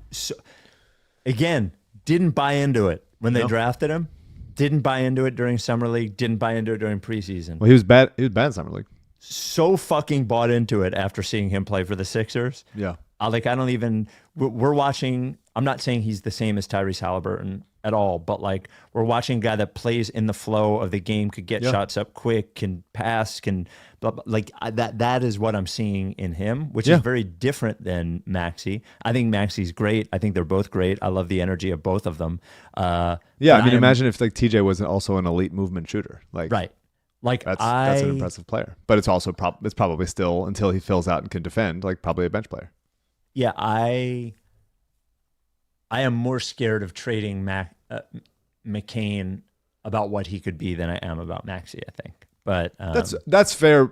again, didn't buy into it when they drafted him. Didn't buy into it during Summer League. Didn't buy into it during preseason. Well, he was bad. He was bad in Summer League. So fucking bought into it after seeing him play for the Sixers. Yeah. We're watching, I'm not saying he's the same as Tyrese Halliburton at all, but like we're watching a guy that plays in the flow of the game, could get shots up quick, can pass, can blah, blah, like that is what I'm seeing in him, which is very different than Maxey. I think Maxey's great. I think they're both great. I love the energy of both of them. Imagine if like TJ was also an elite movement shooter. Like right. Like that's an impressive player, but it's also it's probably still, until he fills out and can defend, like probably a bench player. Yeah, I am more scared of trading McCain about what he could be than I am about Maxey, I think. But that's fair.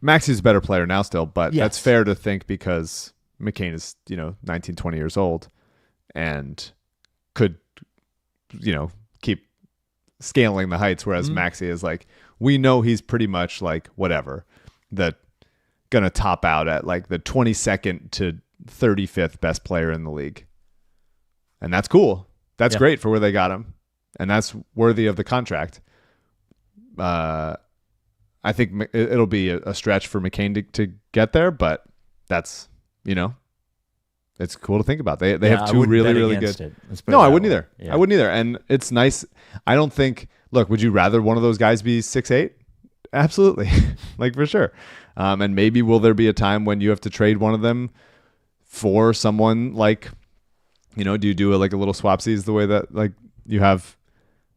Maxey's a better player now still, but that's fair to think because McCain is 19, 20 years old and could keep scaling the heights, whereas Maxey is like, we know he's pretty much like whatever, gonna top out at like the 22nd to 35th best player in the league. And that's cool. That's great for where they got him. And that's worthy of the contract. I think it'll be a stretch for McCain to get there, but that's, it's cool to think about. They have two really, really good. No, I wouldn't either. Yeah. I wouldn't either. And it's nice. I don't think, look, would you rather one of those guys be 6'8"? Absolutely. Like for sure. And maybe will there be a time when you have to trade one of them for someone like, do you do a little swapsies the way that like you have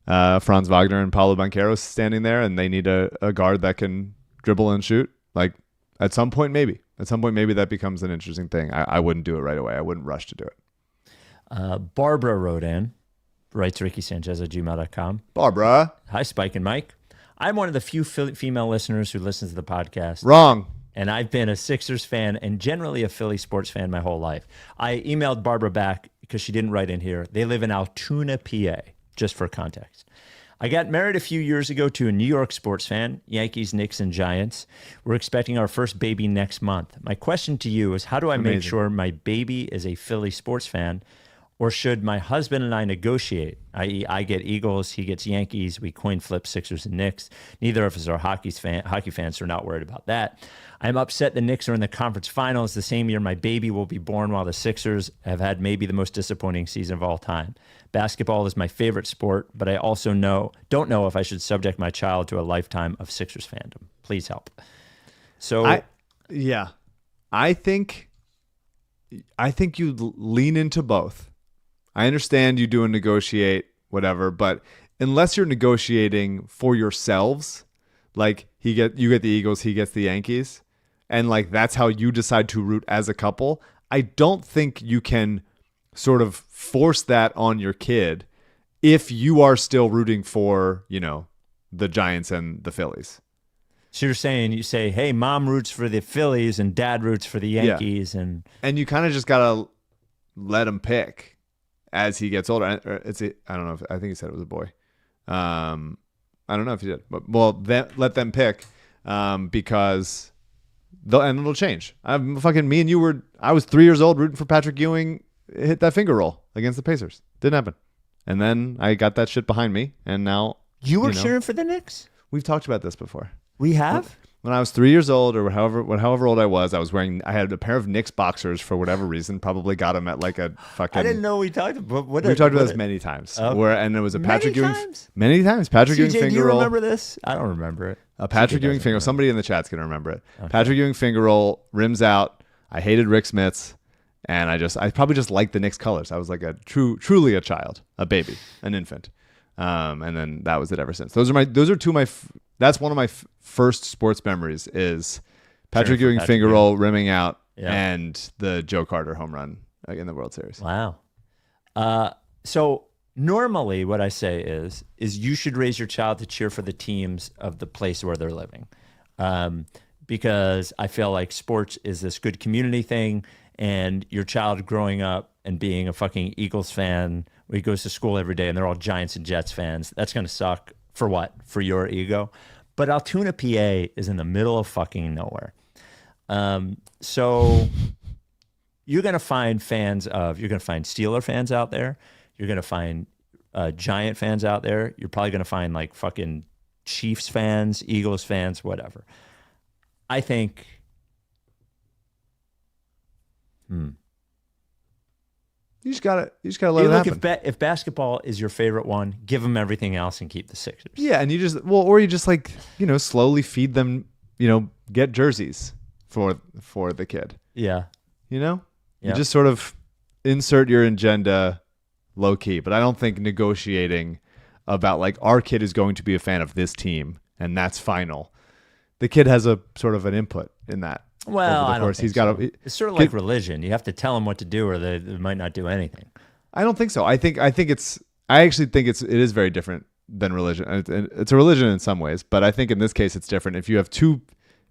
Franz Wagner and Paulo Banquero standing there and they need a guard that can dribble and shoot? Like at some point, maybe that becomes an interesting thing. I wouldn't do it right away. I wouldn't rush to do it. Barbara wrote in, writes RickySanchez@gmail.com. Barbara. Hi, Spike and Mike. I'm one of the few female listeners who listens to the podcast. Wrong. And I've been a Sixers fan and generally a Philly sports fan my whole life. I emailed Barbara back because she didn't write in here. They live in Altoona, PA, just for context. I got married a few years ago to a New York sports fan, Yankees, Knicks, and Giants. We're expecting our first baby next month. My question to you is, how do I make sure my baby is a Philly sports fan? Or should my husband and I negotiate, i.e. I get Eagles, he gets Yankees, we coin flip Sixers and Knicks. Neither of us are hockey fans, so we're not worried about that. I'm upset the Knicks are in the conference finals the same year my baby will be born, while the Sixers have had maybe the most disappointing season of all time. Basketball is my favorite sport, but I also don't know if I should subject my child to a lifetime of Sixers fandom. Please help. So I think you lean into both. I understand you do a negotiate, whatever, but unless you're negotiating for yourselves, like you get the Eagles, he gets the Yankees, and like that's how you decide to root as a couple, I don't think you can sort of force that on your kid if you are still rooting for, the Giants and the Phillies. So you're saying, you say, hey, mom roots for the Phillies and dad roots for the Yankees. Yeah. And you kind of just got to let him pick as he gets older. I don't know. I think he said it was a boy. I don't know if he did. But, let them pick because it'll change. I was 3 years old rooting for Patrick Ewing, hit that finger roll against the Pacers. Didn't happen. And then I got that shit behind me, and now... You were cheering for the Knicks? We've talked about this before. We have? When I was 3 years old, or however old I was, I had a pair of Knicks boxers for whatever reason. Probably got them at like a fucking... I didn't know we talked about... We talked about this many times. And it was a Patrick Ewing... Many times? Patrick Ewing CJ, finger do you roll. remember this? I don't remember it. A Patrick Ewing finger roll. Somebody in the chat's going to remember it. Okay. Patrick Ewing finger roll, rims out. I hated Rick Smits. And I probably just liked the Knicks colors. I was like truly a child, a baby, an infant. And then that was it ever since. That's one of my first sports memories is Patrick Ewing finger roll rimming out and the Joe Carter home run in the World Series. Wow. So normally what I say is you should raise your child to cheer for the teams of the place where they're living. Because I feel like sports is this good community thing, and your child growing up and being a fucking Eagles fan, where he goes to school every day and they're all Giants and Jets fans, that's going to suck. For what? For your ego? But Altoona, PA is in the middle of fucking nowhere. So you're going to find Steeler fans out there. You're going to find Giant fans out there. You're probably going to find like fucking Chiefs fans, Eagles fans, whatever. I think... You just gotta let it happen. If basketball is your favorite one, give them everything else and keep the Sixers. Yeah, and you just like slowly feed them, get jerseys for the kid. Yeah, You just sort of insert your agenda low key, but I don't think negotiating about like our kid is going to be a fan of this team and that's final. The kid has a sort of an input in that. Well, I don't think so. It's sort of like religion. You have to tell them what to do, or they might not do anything. I don't think so. I actually think it is very different than religion. It's a religion in some ways, but I think in this case it's different. If you have two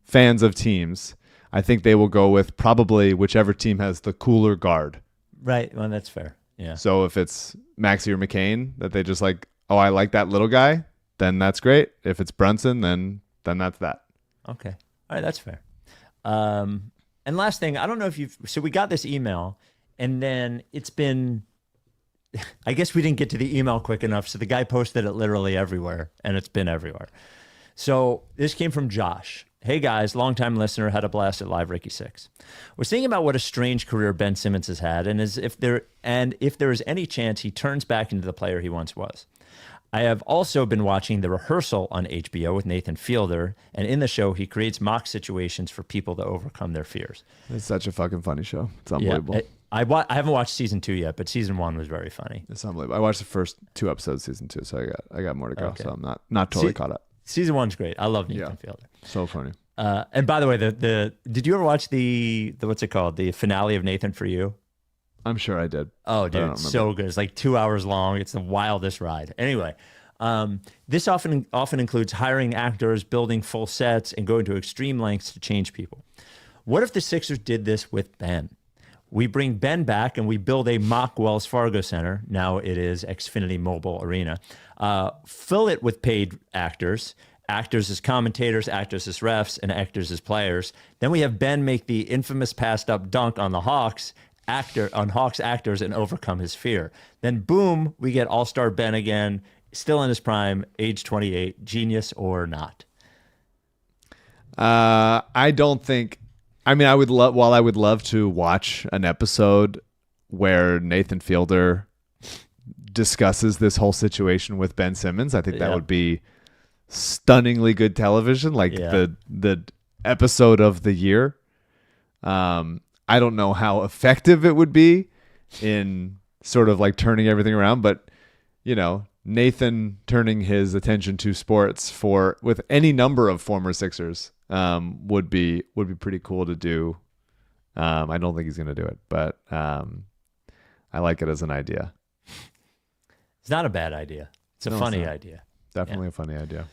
fans of teams, I think they will go with probably whichever team has the cooler guard. Right. Well, that's fair. Yeah. So if it's Maxey or McCain, that they just like, oh, I like that little guy, then that's great. If it's Brunson, then that's that. Okay. All right. That's fair. And last thing, I don't know if so we got this email and then it's been, I guess we didn't get to the email quick enough. So the guy posted it literally everywhere and it's been everywhere. So this came from Josh. Hey guys, longtime listener, had a blast at Live Ricky 6. We're thinking about what a strange career Ben Simmons has had, and if there is any chance he turns back into the player he once was. I have also been watching The Rehearsal on HBO with Nathan Fielder, and in the show, he creates mock situations for people to overcome their fears. It's such a fucking funny show. It's unbelievable. Yeah, I haven't watched season 2 yet, but season 1 was very funny. It's unbelievable. I watched the first 2 episodes of season 2, so I got more to go. Okay. So I'm not totally caught up. Season 1's great. I love Nathan Fielder. So funny. And by the way, did you ever watch the what's it called? The finale of Nathan For You? I'm sure I did. Oh, dude, it's so good. It's like 2 hours long. It's the wildest ride. Anyway, this often includes hiring actors, building full sets, and going to extreme lengths to change people. What if the Sixers did this with Ben? We bring Ben back and we build a mock Wells Fargo Center. Now it is Xfinity Mobile Arena. Fill it with paid actors. Actors as commentators, actors as refs, and actors as players. Then we have Ben make the infamous passed up dunk on the Hawks actors and overcome his fear. Then boom, we get all-star Ben again, still in his prime, age 28, genius or not. I don't think. I mean, I would love to watch an episode where Nathan Fielder discusses this whole situation with Ben Simmons. I think that would be stunningly good television, like the episode of the year. I don't know how effective it would be in sort of like turning everything around, but Nathan turning his attention to sports with any number of former Sixers would be pretty cool to do. I don't think he's going to do it, but I like it as an idea. It's not a bad idea. It's a funny idea. Definitely a funny idea.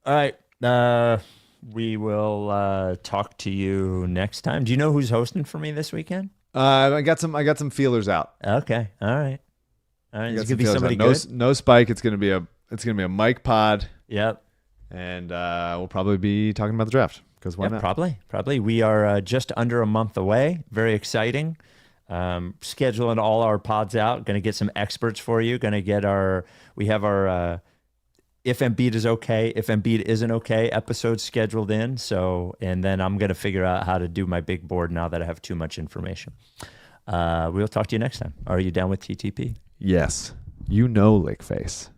All right. We will talk to you next time. Do you know who's hosting for me this weekend? I got some feelers out. Okay. All right. It's gonna be somebody good. No Spike. It's gonna be a Mike pod. Yep. And we'll probably be talking about the draft because why not? Probably. We are just under a month away. Very exciting. Scheduling all our pods out. Going to get some experts for you. Going to get we have our if Embiid is okay, if Embiid isn't okay episodes scheduled in. So, and then I'm going to figure out how to do my big board now that I have too much information. We'll talk to you next time. Are you down with TTP? Yes. Lick face.